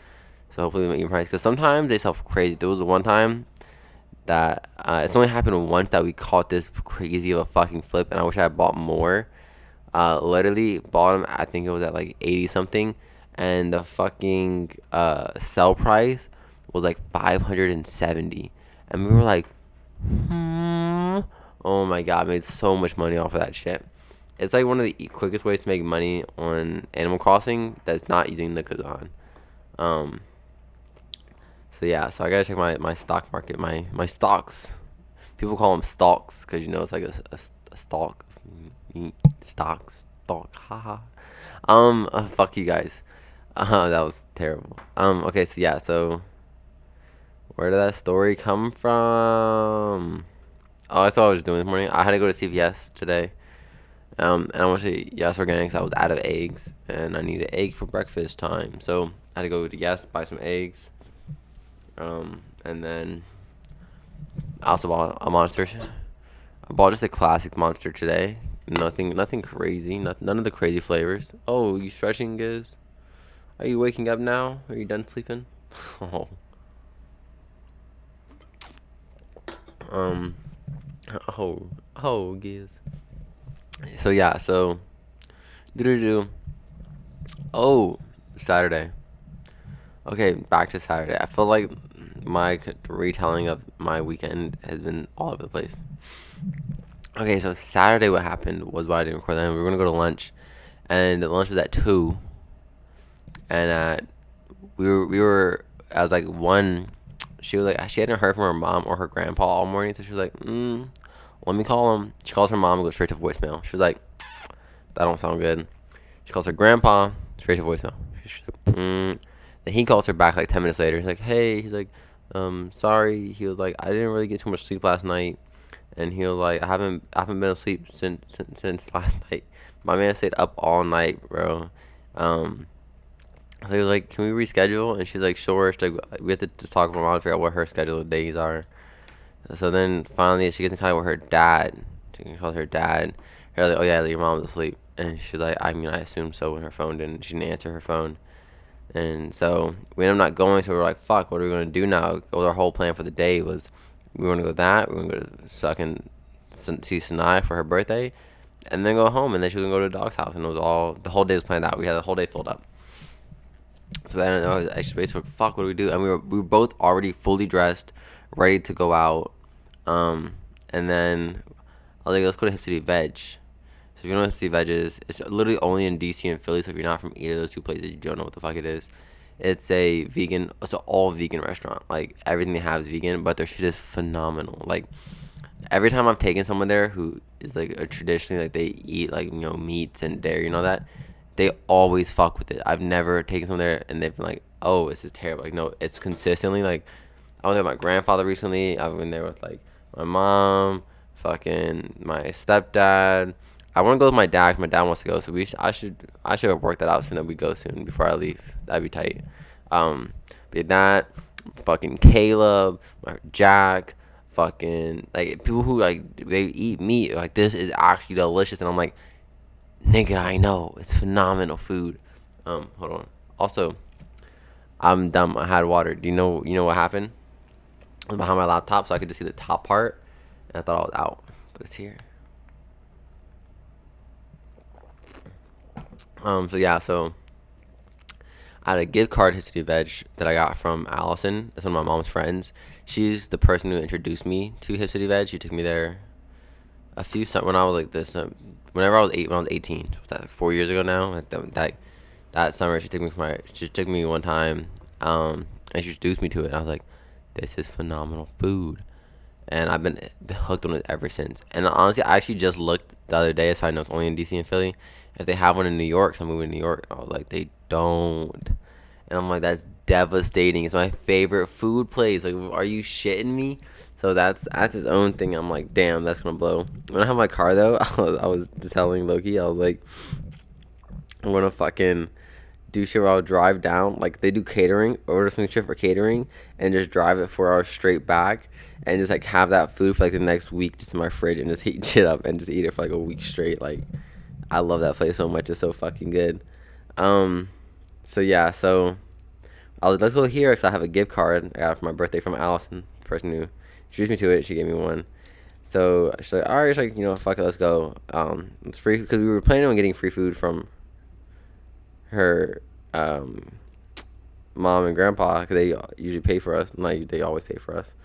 So hopefully evening price, because sometimes they sell for crazy. There was the one time that it's only happened once that we caught this crazy of a fucking flip, and I wish I had bought more. Literally bought them, I think it was at like 80 something, and the fucking sell price was like 570, and we were like, oh my god, I made so much money off of that shit. It's like one of the quickest ways to make money on Animal Crossing that's not using the Kazan. So yeah, so I gotta check my stock market, my stocks. People call them stalks because it's like a stalk. Stocks, haha. Fuck you guys. That was terrible. Okay, so yeah, so where did that story come from? Oh, that's what I was doing this morning. I had to go to CVS today. And I went to Yes Organics. I was out of eggs, and I needed egg for breakfast time. So I had to go to Yes, buy some eggs. And then I also bought a Monster. I bought just a classic Monster today. Nothing crazy. None of the crazy flavors. Oh, you stretching, Giz? Are you waking up now? Are you done sleeping? Oh. Giz. So yeah, so oh, Saturday. Okay, back to Saturday. I feel like my retelling of my weekend has been all over the place. Okay, so Saturday what happened was why I didn't record that. We were gonna go to lunch, and the lunch was at 2, and we were I was like 1. She was like, she hadn't heard from her mom or her grandpa all morning, so she was like, let me call him. She calls her mom and goes straight to voicemail. She was like, that don't sound good. She calls her grandpa, straight to voicemail. She's like, Then he calls her back like 10 minutes later. He's like, hey, he's like, sorry. He was like, I didn't really get too much sleep last night. And he was like, I haven't been asleep since last night. My man stayed up all night, bro. So he was like, can we reschedule? And she's like, sure. She's like, we have to just talk with my mom to figure out what her scheduled days are. So then finally she gets in contact with her dad. She calls her dad. Her like, oh yeah, your mom's asleep. And she's like, I assumed so when her phone she didn't answer her phone. And so we ended up not going, so we were like, fuck, what are we going to do now? Well, our whole plan for the day was we were going to go that, we were going to go to suck and see Sinai for her birthday, and then go home, and then she was going to go to the dog's house, and it was all, the whole day was planned out. We had the whole day filled up. So then I was actually basically, fuck, what do we do? And we were both already fully dressed, ready to go out. And then I was like, let's go to Hip City Veg. So if you don't know what Hip City Veg is, it's literally only in DC and Philly. So if you're not from either of those two places, you don't know what the fuck it is. It's an all vegan restaurant. Like everything they have is vegan, but their shit is phenomenal. Like every time I've taken someone there who is like a traditionally like they eat like meats and dairy and all that, they always fuck with it. I've never taken someone there and they've been like, oh, this is terrible. Like no, it's consistently like I went there with my grandfather recently. I've been there with like my mom, fucking my stepdad. I want to go with my dad 'cause my dad wants to go, so I should have worked that out soon that we go soon before I leave. That'd be tight. But that fucking Caleb, Jack, fucking like people who like they eat meat like this is actually delicious, and I'm like, nigga, I know it's phenomenal food. Hold on. Also, I'm dumb. I had water. Do you know what happened? I was behind my laptop, so I could just see the top part, and I thought I was out, but it's here. So I had a gift card to City Veg that I got from Allison. That's one of my mom's friends. She's the person who introduced me to Hip City Veg. She took me there when I was like this. Whenever I was when I was 18, was that like 4 years ago now? Like that summer, she took me one time, and she introduced me to it. And I was like, this is phenomenal food, and I've been hooked on it ever since. And honestly, I actually just looked the other day, as I know it's only in DC and Philly. If they have one in New York, 'cause I'm moving to New York, I was like, they don't. And I'm like, that's devastating. It's my favorite food place. Like, are you shitting me? So that's his own thing. I'm like, damn, that's gonna blow. When I have my car though, I was telling Loki, I was like, I'm gonna fucking do shit where I'll drive down. Like they do catering, order some shit for catering, and just drive it 4 hours straight back, and just like have that food for like the next week just in my fridge and just heat shit up and just eat it for like a week straight. Like, I love that place so much. It's so fucking good. So yeah, so I was like, let's go here because I have a gift card I got it for my birthday from Allison, the person who introduced me to it. She gave me one. So she's like, all right, she's like, fuck it, let's go. It's free because we were planning on getting free food from her mom and grandpa because they usually pay for us. Like they always pay for us.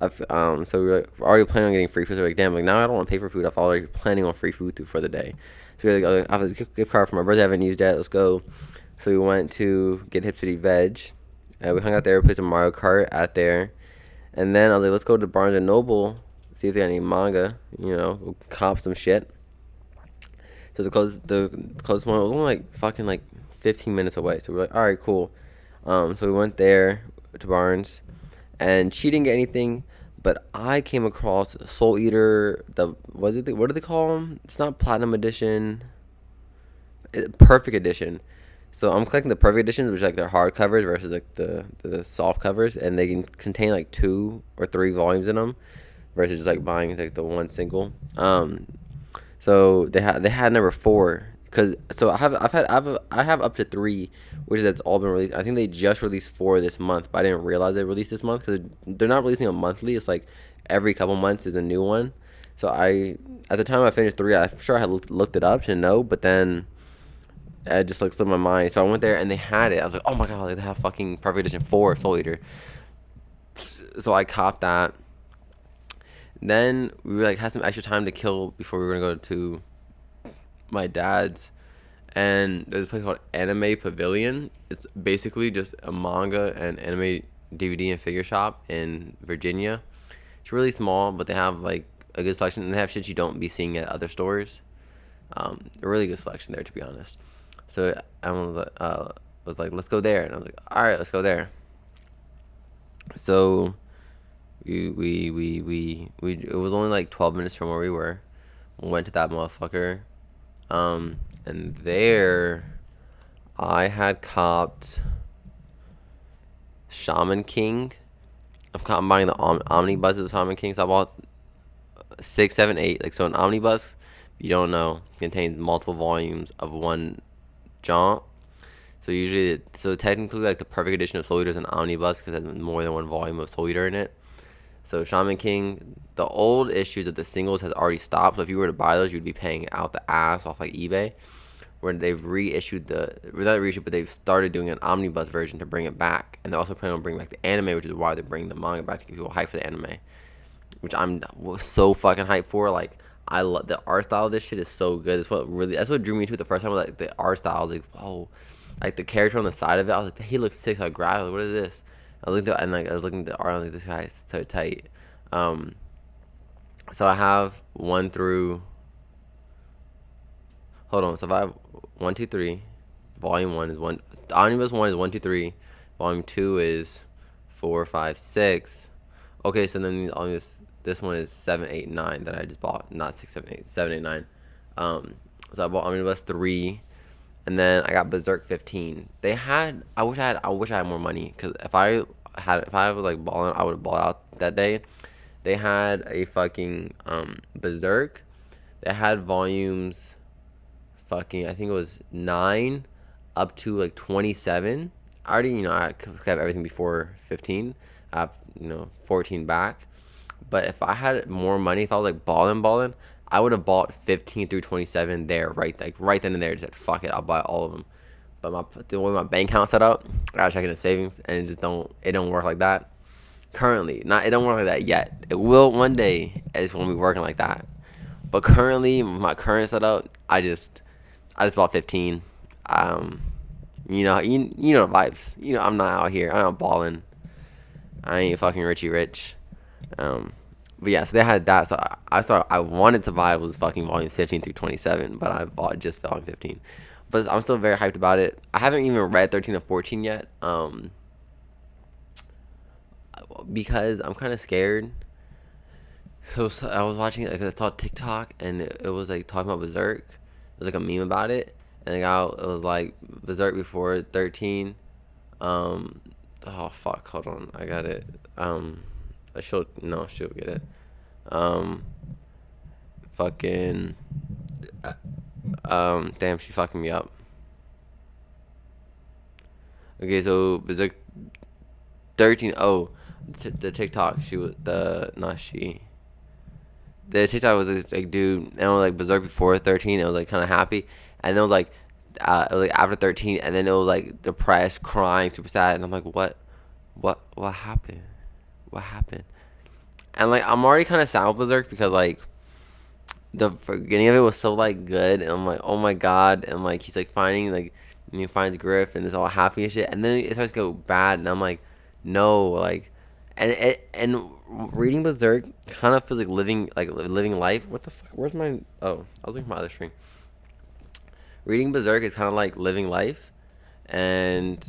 So we're already planning on getting free food. So we're like, damn, like now I don't want to pay for food. I'm already planning on free food for the day. So we're like, I have a gift card for my birthday. I haven't used that. Let's go. So we went to get Hip City Veg. We hung out there, played some Mario Kart out there. And then I was like, let's go to Barnes and Noble, see if they got any manga, go cop some shit. So the closest one was only like fucking like 15 minutes away. So we're like, all right, cool. So we went there to Barnes, and she didn't get anything, but I came across Soul Eater. What do they call them? It's not Platinum Edition. Perfect Edition. So I'm collecting the Perfect Editions, which are like their hard covers versus like the soft covers, and they can contain like 2 or 3 volumes in them, versus just like buying like the one single. So they had number 4 I have up to 3, which that's all been released. I think they just released 4 this month, but I didn't realize they released this month because they're not releasing them monthly. It's like every couple months is a new one. So at the time I finished 3, I'm sure I had looked it up to know, but then it just like slipped my mind. So I went there and they had it. I was like, oh my god, they have fucking Perfect Edition 4 Soul Eater. So I copped that. Then we were like had some extra time to kill before we were gonna go to my dad's, and there's a place called Anime Pavilion. It's basically just a manga and anime DVD and figure shop in Virginia. It's really small, but they have like a good selection, and they have shit you don't be seeing at other stores. A really good selection there, to be honest. So I was like, let's go there, and I was like, all right, let's go there. So we it was only like 12 minutes from where we were. We went to that motherfucker, and there I had copped Shaman King. I'm buying the omnibus of Shaman King. So I bought 6, 7, 8. Like, so an omnibus, if you don't know, contains multiple volumes of one jaunt. So technically, like the Perfect Edition of Soul Eater is an omnibus because it has more than one volume of Soul Eater in it. So Shaman King, the old issues of the singles has already stopped. So if you were to buy those, you'd be paying out the ass off like eBay. where they've reissued not reissued, but they've started doing an omnibus version to bring it back, and they're also planning on bringing back the anime, which is why they're bringing the manga back to get people hyped for the anime, which I'm so fucking hyped for. Like, I love the art style of this shit is so good. That's what drew me to it the first time. Was like the art style. I was like, whoa, like the character on the side of it. I was like, he looks sick. So I grabbed it. Like, what is this? I was looking at the art. I was like, this guy is so tight. So I have 1 through. Hold on. So if I have 1, 2, 3. Volume 1 is 1. Omnibus 1 is 1, 2, 3. Volume 2 is 4, 5, 6. Okay, so then this one is 7, 8, 9 that I just bought. Not 6, 7, 8. 7, 8, 9. So I bought Omnibus 3. And then I got Berserk 15. I wish I had more money, because if I was like balling, I would have bought out that day. They had a fucking Berserk. They had volumes fucking, I think it was 9 up to like 27. I already, I have everything before 15. I have, 14 back. But if I had more money, if I was like balling, I would have bought 15 through 27 there, right then and there. Just said, fuck it, I'll buy all of them. But the way my bank account set up, I gotta check in the savings, and it don't work like that. Currently, it don't work like that yet. It will one day. It's gonna be working like that. But currently, my current setup, I just bought 15. You know the vibes. I'm not out here. I'm not balling. I ain't fucking Richie Rich. But yeah, so they had that. So I wanted to buy was fucking volume 15 through 27, but I bought just volume 15. But I'm still very hyped about it. I haven't even read 13 to 14 yet. Because I'm kind of scared. So I was watching it, like, I saw TikTok, and it was like talking about Berserk. It was like a meme about it, and it was like Berserk before 13. Oh fuck, hold on, I got it. She'll get it. Fucking. Damn, she fucking me up. Okay, so Berserk 13. Oh, the TikTok. The TikTok was this like dude, and it was like Berserk before 13. It was like kind of happy, and then it was like after 13, and then it was like depressed, crying, super sad, and I'm like, what happened? What happened? And like I'm already kind of sad with Berserk, because like the beginning of it was so like good, and I'm like, oh my god, and like he's like finding like, and he finds Griff, and it's all happy and shit, and then it starts to go bad, and I'm like, no, like, and reading Berserk kind of feels like living life. What the fuck? Where's my? Oh, I was looking for my other string. Reading Berserk is kind of like living life, and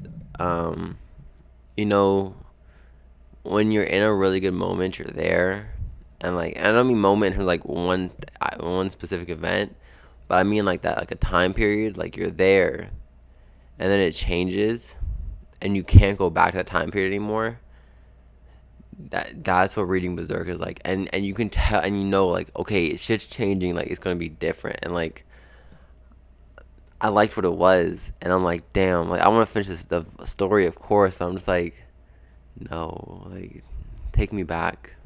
when you're in a really good moment, you're there, and like, I don't mean moment in like one specific event, but I mean like that, like a time period, like you're there, and then it changes, and you can't go back to that time period anymore. That's what reading Berserk is like, and you can tell, and like, okay, shit's changing, like it's gonna be different, and like I liked what it was, and I'm like, damn, like I want to finish the story, of course, but I'm just like, no, like take me back.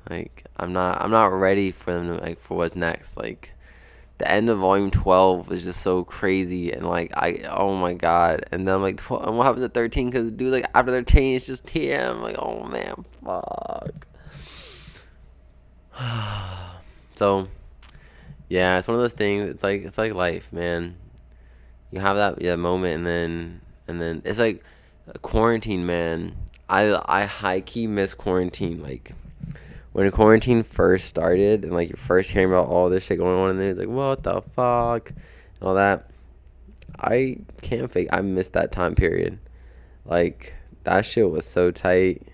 Like I'm not ready for them to, like, for what's next. Like the end of volume 12 is just so crazy, and like oh my god, and then I'm like, and what happens at 13? Because dude, like after 13 it's just here. I'm like, oh man, fuck. So yeah, it's one of those things. It's like life, man. You have that moment, and then it's like quarantine, man. I high key miss quarantine. Like when quarantine first started, and like you're first hearing about all this shit going on, and then it's like, what the fuck, and all that. I can't fake. I missed that time period. Like that shit was so tight.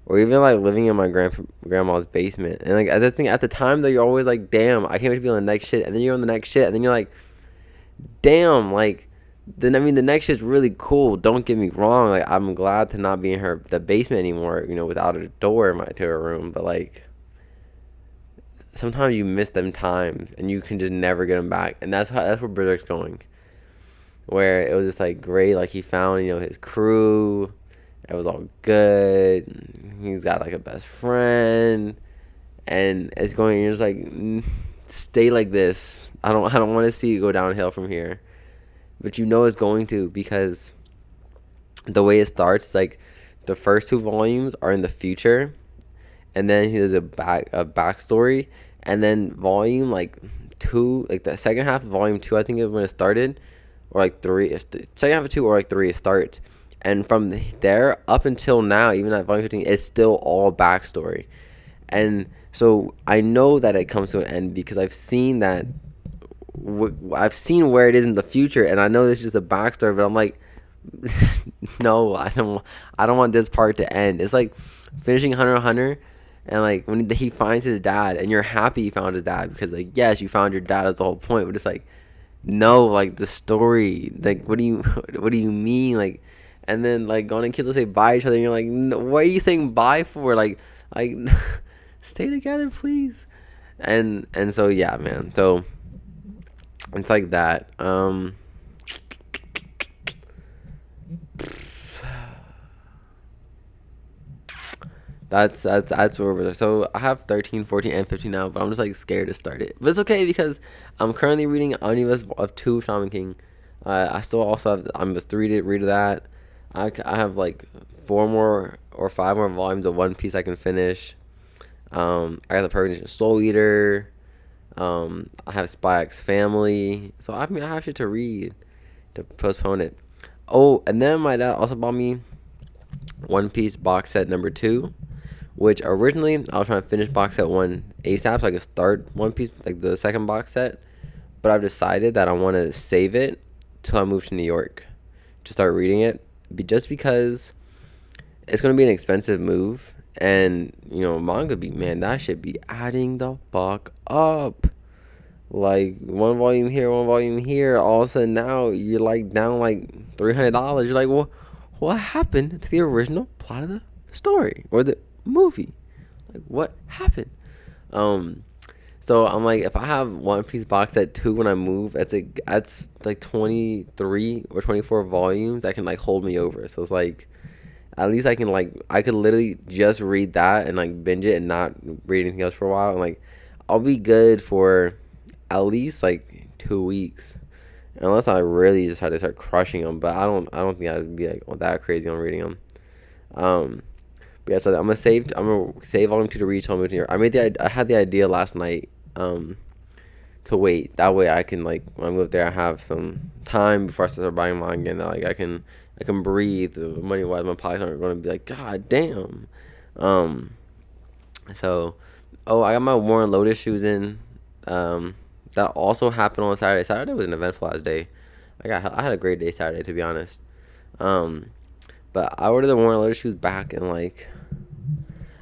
Or even like living in my grandma's basement, and like at the time though, you're always like, damn, I can't wait to be on the next shit, and then you're on the next shit, and then you're like, damn, like then, I mean, the next shit's really cool, don't get me wrong, like I'm glad to not be in the basement anymore, without a door to her room, but like sometimes you miss them times, and you can just never get them back, and that's where Berserk's going, where it was just like great, like he found his crew. It was all good. He's got like a best friend, and it's going. You're just like, stay like this. I don't want to see you go downhill from here. But you know it's going to, because the way it starts, like the first 2 volumes are in the future, and then he does a backstory, and then volume like 2, like the second half of volume 2, I think is when it started, or like 3, second half of 2 or like 3 it starts, and from there up until now, even at volume 15, it's still all backstory. And so I know that it comes to an end because I've seen that. I've seen where it is in the future, and I know this is just a backstory, but I'm like, no, I don't want this part to end. It's like finishing Hunter x Hunter, and like when he finds his dad, and you're happy he found his dad, because like, yes, you found your dad, that's the whole point, but it's like, no, like the story, like what do you mean, like, and then like going and kids will say bye to each other, and you're like, no, what are you saying bye for, like stay together, please. And so yeah, man, so it's like that. That's where we're. So I have 13, 14, and 15 now, but I'm just like scared to start it. But it's okay because I'm currently reading Omnibus of 2 Shaman King. I still also have Omnibus 3 to read of that. I have like 4 more or 5 more volumes of One Piece I can finish. I got the Purgation Soul Eater. I have Spy X Family. So I have shit to read to postpone it. Oh, and then my dad also bought me One Piece box set number 2, which originally I was trying to finish box set 1 ASAP so I could start One Piece, like the second box set. But I've decided that I want to save it till I move to New York to start reading it, just because it's going to be an expensive move. And, you know, manga that shit be adding the fuck up. Like, 1 volume here, 1 volume here. All of a sudden now you're like down like $300. You're like, well, what happened to the original plot of the story or the movie? Like, what happened? So I'm like, if I have One Piece box set 2 when I move, that's like 23 or 24 volumes that can like hold me over. So it's like, at least I could literally just read that and like binge it and not read anything else for a while, and like I'll be good for at least like 2 weeks, unless I really just had to start crushing them. But I don't think I'd be like that crazy on reading them. But yeah, so I'm gonna save volume 2 to read till I move to New York. I had the idea last night to wait. That way I can, like, when I move there, I have some time before I start buying manga, and like I can breathe. Money wise, my pockets aren't gonna be like, god damn. So, I got my Warren Lotus shoes in. That also happened on Saturday. Saturday was an eventful ass day. I had a great day Saturday, to be honest. But I ordered the Warren Lotus shoes back in like,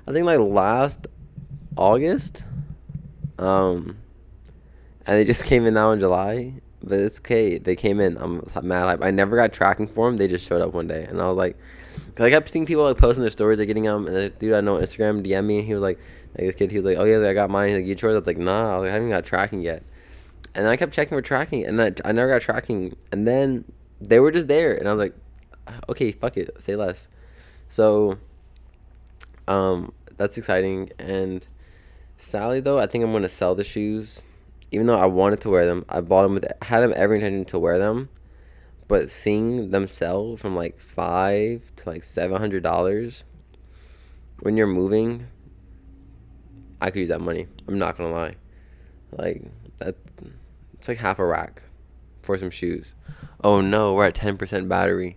I think like last August. And they just came in now in July. But it's okay. They came in. I'm mad. I never got tracking for them. They just showed up one day. And I was like, because I kept seeing people like posting their stories, like getting them. And the dude I know on Instagram DM me. And he was like this kid, he was like, oh yeah, I got mine. He's like, you yours? I was like, nah. I haven't got tracking yet. And I kept checking for tracking. And I never got tracking. And then they were just there. And I was like, okay, fuck it. Say less. So, that's exciting. And Sally, though, I think I'm going to sell the shoes. Even though I wanted to wear them, I bought them had them every intention to wear them, but seeing them sell from like $500 to like $700 when you're moving, I could use that money. I'm not gonna lie, like it's like half a rack for some shoes. Oh no, we're at 10% battery.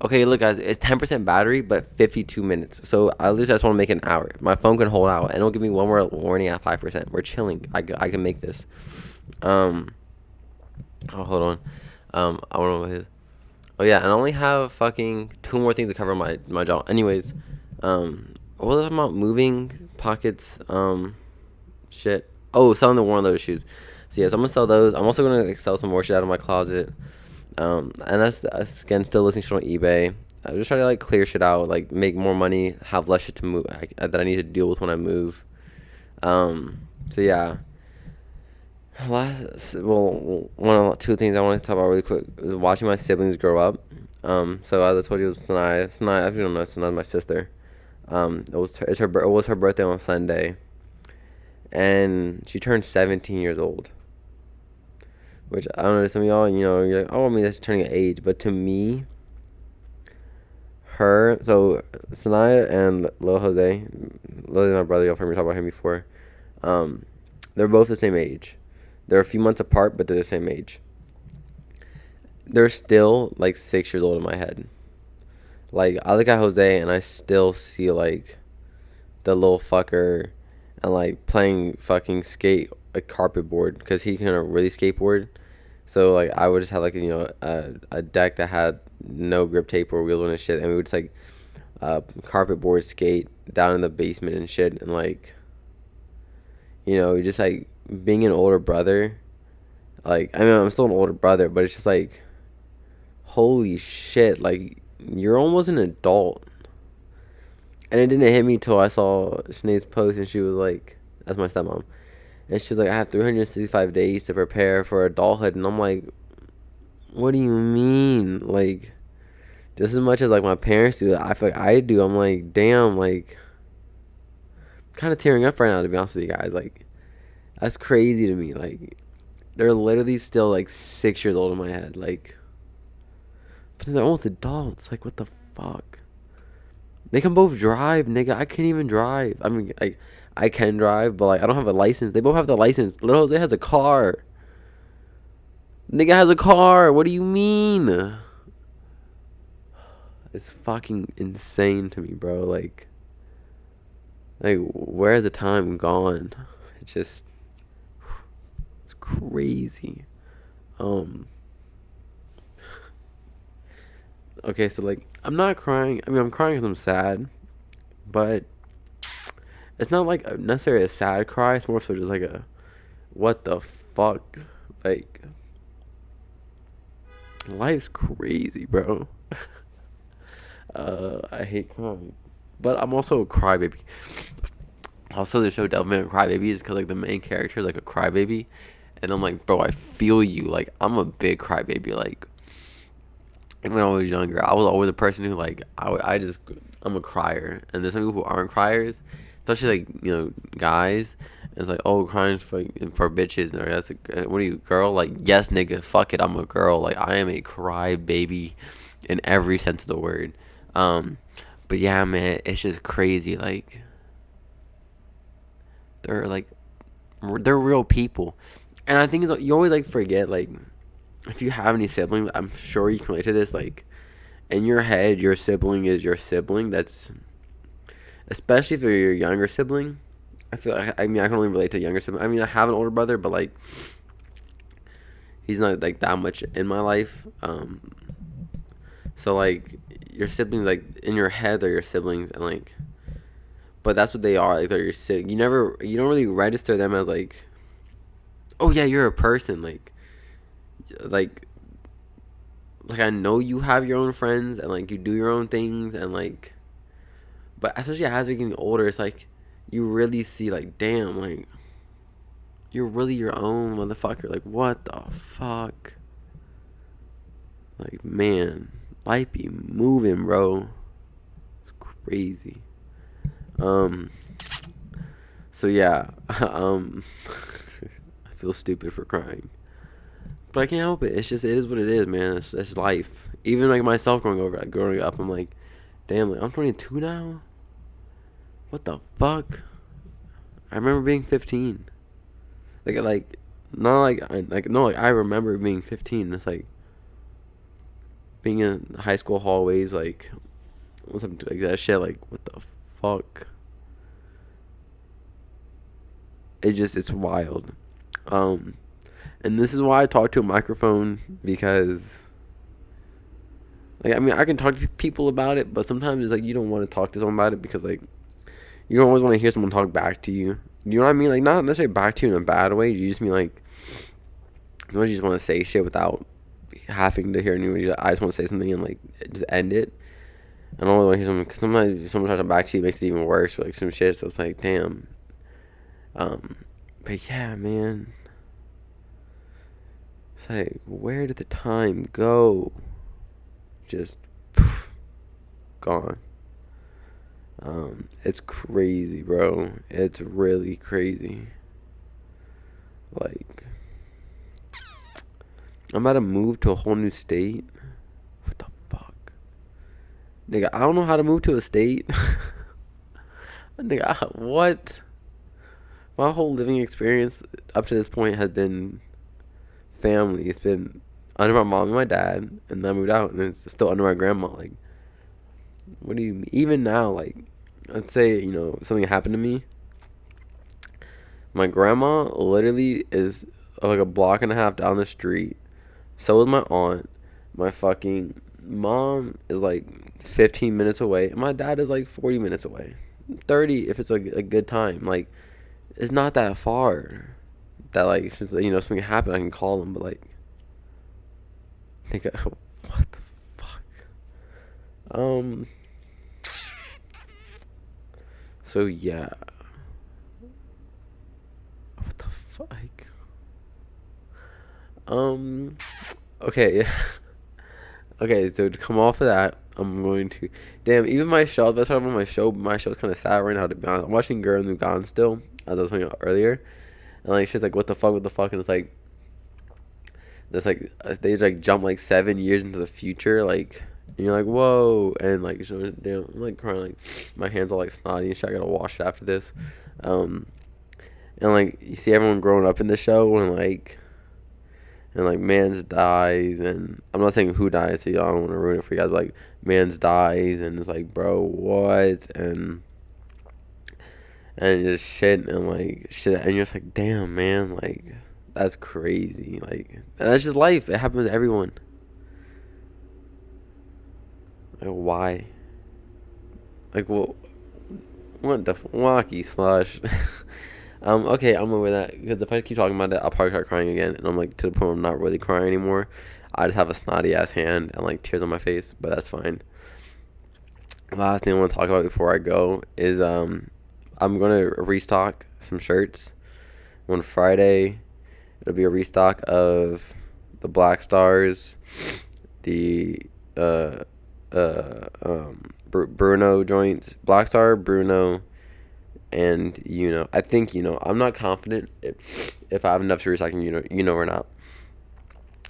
Okay, look guys, it's 10% battery, but 52 minutes. So at least I just want to make an hour. My phone can hold out, and it'll give me one more warning at 5%. We're chilling. I can make this. Oh, hold on. I don't know what it is. Oh yeah, and I only have fucking 2 more things to cover my jaw. Anyways, what was I talking about? Moving pockets. Shit. Oh, selling the Warren Lotus shoes. So yes, I'm gonna sell those. I'm also gonna sell some more shit out of my closet. And that's again still listing shit on eBay. I'm just trying to like clear shit out, like make more money, have less shit to move that I need to deal with when I move. So yeah. One of 2 things I want to talk about really quick is watching my siblings grow up. So as I told you, it was Sanaya. Sanaya, if you don't know, Sanaya's my sister. It was her birthday on Sunday, and she turned 17 years old. Which, I don't know, some of y'all, you're like, oh, I mean, that's turning an age. But to me, so Sanaya and Lil Jose, Lil my brother, y'all heard me talk about him before. They're both the same age. They're a few months apart, but they're the same age. They're still like 6 years old in my head. Like, I look at Jose and I still see like the little fucker and like playing fucking skate a carpet board because he can really skateboard. So like I would just have like a deck that had no grip tape or wheel and shit, and we would just like carpet board skate down in the basement and shit, and like just like being an older brother. Like, I mean, I'm still an older brother, but it's just like, holy shit, like you're almost an adult. And it didn't hit me till I saw Sinead's post, and she was like, that's my stepmom, and she was like, I have 365 days to prepare for adulthood, and I'm like, what do you mean? Like, just as much as like my parents do, I feel like I do. I'm like, damn, like, I'm kind of tearing up right now, to be honest with you guys. Like, that's crazy to me. Like, they're literally still like 6 years old in my head. Like, but they're almost adults. Like, what the fuck? They can both drive, nigga. I can't even drive. I mean, like, I can drive, but like, I don't have a license. They both have the license. Little Jose has a car. Nigga has a car. What do you mean? It's fucking insane to me, bro. Like, where's the time gone? It's crazy. Okay, so like, I'm not crying. I mean, I'm crying because I'm sad, but it's not like necessarily a sad cry. It's more so just like a, what the fuck? Like, life's crazy, bro. I hate crying, but I'm also a crybaby. Also, the show Devil Man Crybaby is because like the main character is like a crybaby, and I'm like, bro, I feel you. Like, I'm a big crybaby. Like, when I was younger, I was always a person who like I'm a crier, and there's some people who aren't criers, especially like guys. It's like, oh, crying for bitches, or that's what are you, girl? Like, yes, nigga, fuck it, I'm a girl. Like, I am a cry baby in every sense of the word. But yeah, man, it's just crazy. Like, they're like, they're real people, and I think you always like forget, like, if you have any siblings, I'm sure you can relate to this. Like, in your head, your sibling is your sibling. That's, especially if they're your younger sibling. I feel like, I mean, I can only relate to younger sibling. I mean, I have an older brother, but like, he's not like that much in my life. So like, your siblings, like, in your head, they're your siblings, and like, but that's what they are. Like, they're your sibling. You don't really register them as like, oh yeah, you're a person. Like I know you have your own friends, and like you do your own things, and like, but especially as we're getting older, it's like you really see, like, damn, like, you're really your own motherfucker. Like, what the fuck? Like, man, life be moving, bro. It's crazy. So yeah, I feel stupid for crying, but I can't help it. It is what it is, man. It's life. Even like myself growing up, I'm like, damn, like, I'm 22 now. What the fuck? I remember being 15. Like, not like I remember being 15. It's like being in high school hallways, like, what's up, like that shit. Like, what the fuck? It's wild. And this is why I talk to a microphone, because, like, I mean, I can talk to people about it, but sometimes it's like you don't want to talk to someone about it because, like, you don't always want to hear someone talk back to you. You know what I mean? Like, not necessarily back to you in a bad way. You just mean, like, you just want to say shit without having to hear anyone. I just want to say something and, like, just end it. I don't want to hear someone, because sometimes if someone talking back to you, it makes it even worse, or like some shit. So it's like, damn. But yeah, man. It's like, where did the time go? Just gone. It's crazy, bro. It's really crazy. Like, I'm about to move to a whole new state. What the fuck? Nigga, I don't know how to move to a state. Nigga, what? My whole living experience up to this point has been family. It's been under my mom and my dad, and then I moved out, and it's still under my grandma. Like, what do you mean? Even now, like, let's say, something happened to me. My grandma literally is like a block and a half down the street. So is my aunt. My fucking mom is like 15 minutes away. And my dad is like 40 minutes away. 30 if it's a good time. Like, it's not that far. That, like, if something happened, I can call them. But, like, think, what the fuck? So, yeah. What the fuck? Okay. Okay, so to come off of that, I'm going to... Damn, even my show, that's why I'm on my show's kind of sad right now, to be honest. I'm watching Girl Nugan still, as I was talking about earlier. And, like, she's like, what the fuck? And it's like... They, like, jump, like, 7 years into the future, like... And you're like, whoa. And, like, damn, I'm, like, crying, like... My hands are, like, snotty and shit. I gotta wash it after this. And, like, you see everyone growing up in the show, and, like... And, like, Mans dies, and I'm not saying who dies, so y'all don't want to ruin it for you guys, but, like, Mans dies, and it's like, bro, what? And just shit, and, like, shit, and you're just like, damn, man, like, that's crazy, like, and that's just life. It happens to everyone. Like, why? Like, well, what the wacky slush? Okay, I'm over that, because if I keep talking about it, I'll probably start crying again, and I'm, like, to the point where I'm not really crying anymore. I just have a snotty ass hand and, like, tears on my face, but that's fine. Last thing I want to talk about before I go is I'm gonna restock some shirts on Friday. It'll be a restock of the Black Stars, the Bruno joints, Black Star, Bruno, and I think I'm not confident if I have enough to recycle or not.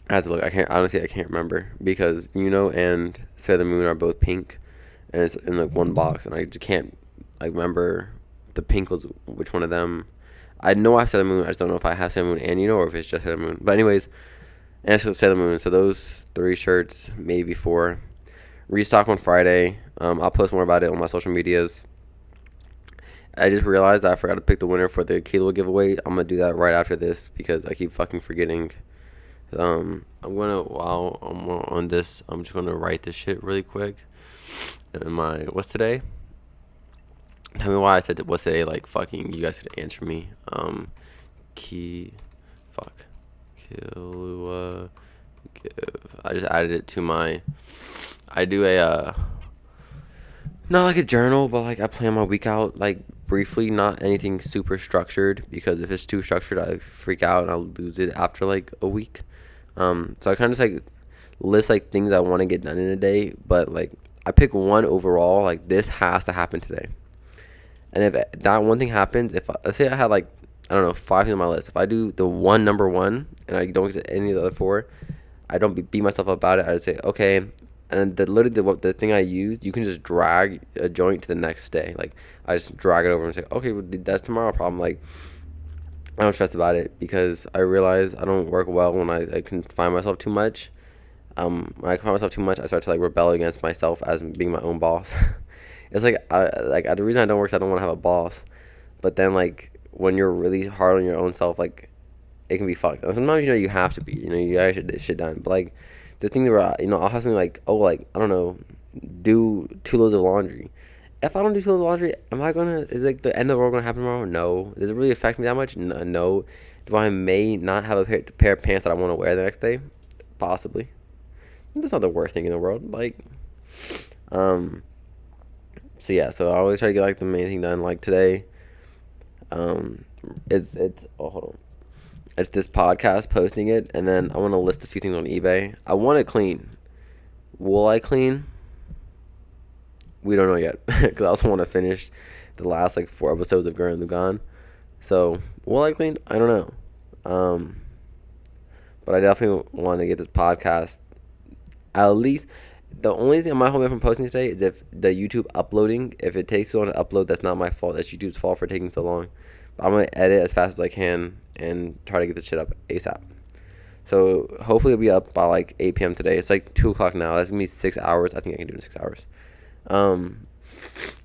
I have to look. I can't remember, because and Sailor Moon are both pink, and it's in like one box, and I just can't like remember the pink was which one of them. I know I have Sailor Moon. I just don't know if I have Sailor Moon and or if it's just Sailor Moon. But anyways, and it's Sailor Moon. So those 3 shirts, maybe 4, restock on Friday. I'll post more about it on my social medias. I just realized that I forgot to pick the winner for the Kilo giveaway. I'm gonna do that right after this, because I keep fucking forgetting. I'm gonna, while I'm on this, I'm just gonna write this shit really quick. And what's today? Tell me why I said what's today, like, fucking, you guys could answer me. Kilua give. I just added it to I do not like a journal, but like I plan my week out, like, briefly, not anything super structured, because if it's too structured, I freak out and I'll lose it after like a week. So I kind of just like list like things I want to get done in a day, but like I pick one overall, like this has to happen today. And if that one thing happens, let's say I had like, I don't know, 5 things on my list. If I do the number one and I don't get to any of the other 4, I don't beat myself up about it. I just say, okay. And the thing I used, you can just drag a joint to the next day. Like, I just drag it over and say, okay, well, that's tomorrow's problem. Like, I don't stress about it, because I realize I don't work well when I confine myself too much. When I confine myself too much, I start to like rebel against myself as being my own boss. It's like, the reason I don't work is I don't want to have a boss. But then, like, when you're really hard on your own self, like, it can be fucked. And sometimes, you have to be, you gotta get this shit done. But, like, the thing where, I'll have something like, oh, like, I don't know, do 2 loads of laundry. If I don't do 2 loads of laundry, is, like, the end of the world gonna happen tomorrow? No. Does it really affect me that much? No. Do I may not have a pair of pants that I want to wear the next day? Possibly. That's not the worst thing in the world. Like, so yeah, so I always try to get like the main thing done. Like today, it's hold on, it's this podcast, posting it, and then I want to list a few things on eBay. I want to clean. Will I clean? We don't know yet, because I also want to finish the last like 4 episodes of Gurren Lagann. So will I clean? I don't know. But I definitely want to get this podcast. At least, the only thing I might hold me from posting today is if the YouTube uploading, if it takes so long to upload, that's not my fault. That's YouTube's fault for taking so long. But I'm going to edit as fast as I can and try to get this shit up ASAP. So hopefully it'll be up by like 8 p.m. today. It's like 2 o'clock now. That's going to be 6 hours. I think I can do it in 6 hours. And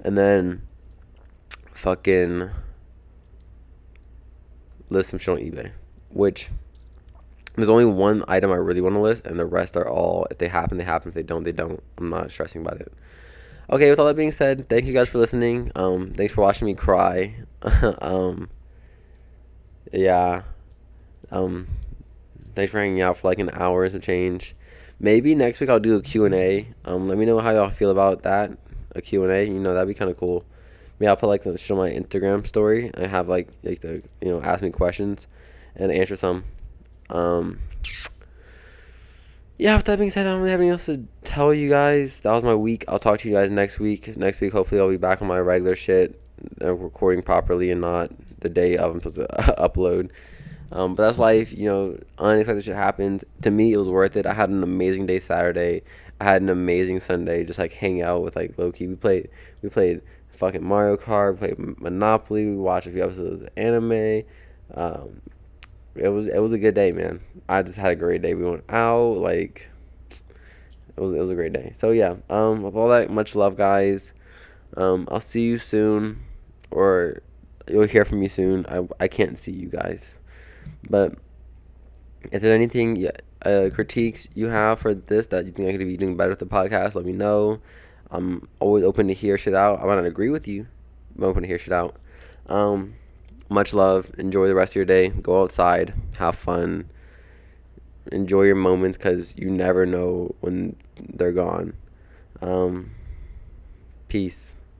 then fucking list some shit on eBay. Which, there's only one item I really want to list, and the rest are all, if they happen, they happen. If they don't, they don't. I'm not stressing about it. Okay, with all that being said, thank you guys for listening. Thanks for watching me cry. Yeah. Thanks for hanging out for like an hour and some change. Maybe next week I'll do a Q&A. Let me know how y'all feel about that. A Q&A, that'd be kind of cool. Maybe I'll put like some shit on my Instagram story and have like the ask me questions and answer some. Yeah, with that being said, I don't really have anything else to tell you guys. That was my week. I'll talk to you guys next week. Next week, hopefully, I'll be back on my regular shit, recording properly and not the day of I'm supposed to upload. But that's life. Unexpected shit happens. To me, it was worth it. I had an amazing day Saturday. I had an amazing Sunday. Just like hang out with like low key. We played fucking Mario Kart. We played Monopoly. We watched a few episodes of anime. It was a good day, man. I just had a great day. We went out, like it was a great day. So yeah, with all that, much love, guys. I'll see you soon, or you'll hear from me soon. I can't see you guys, but if there's anything critiques you have for this that you think I could be doing better with the podcast, let me know. I'm always open to hear shit out. I might not agree with you. I'm open to hear shit out. Much love. Enjoy the rest of your day. Go outside. Have fun. Enjoy your moments because you never know when they're gone. Peace.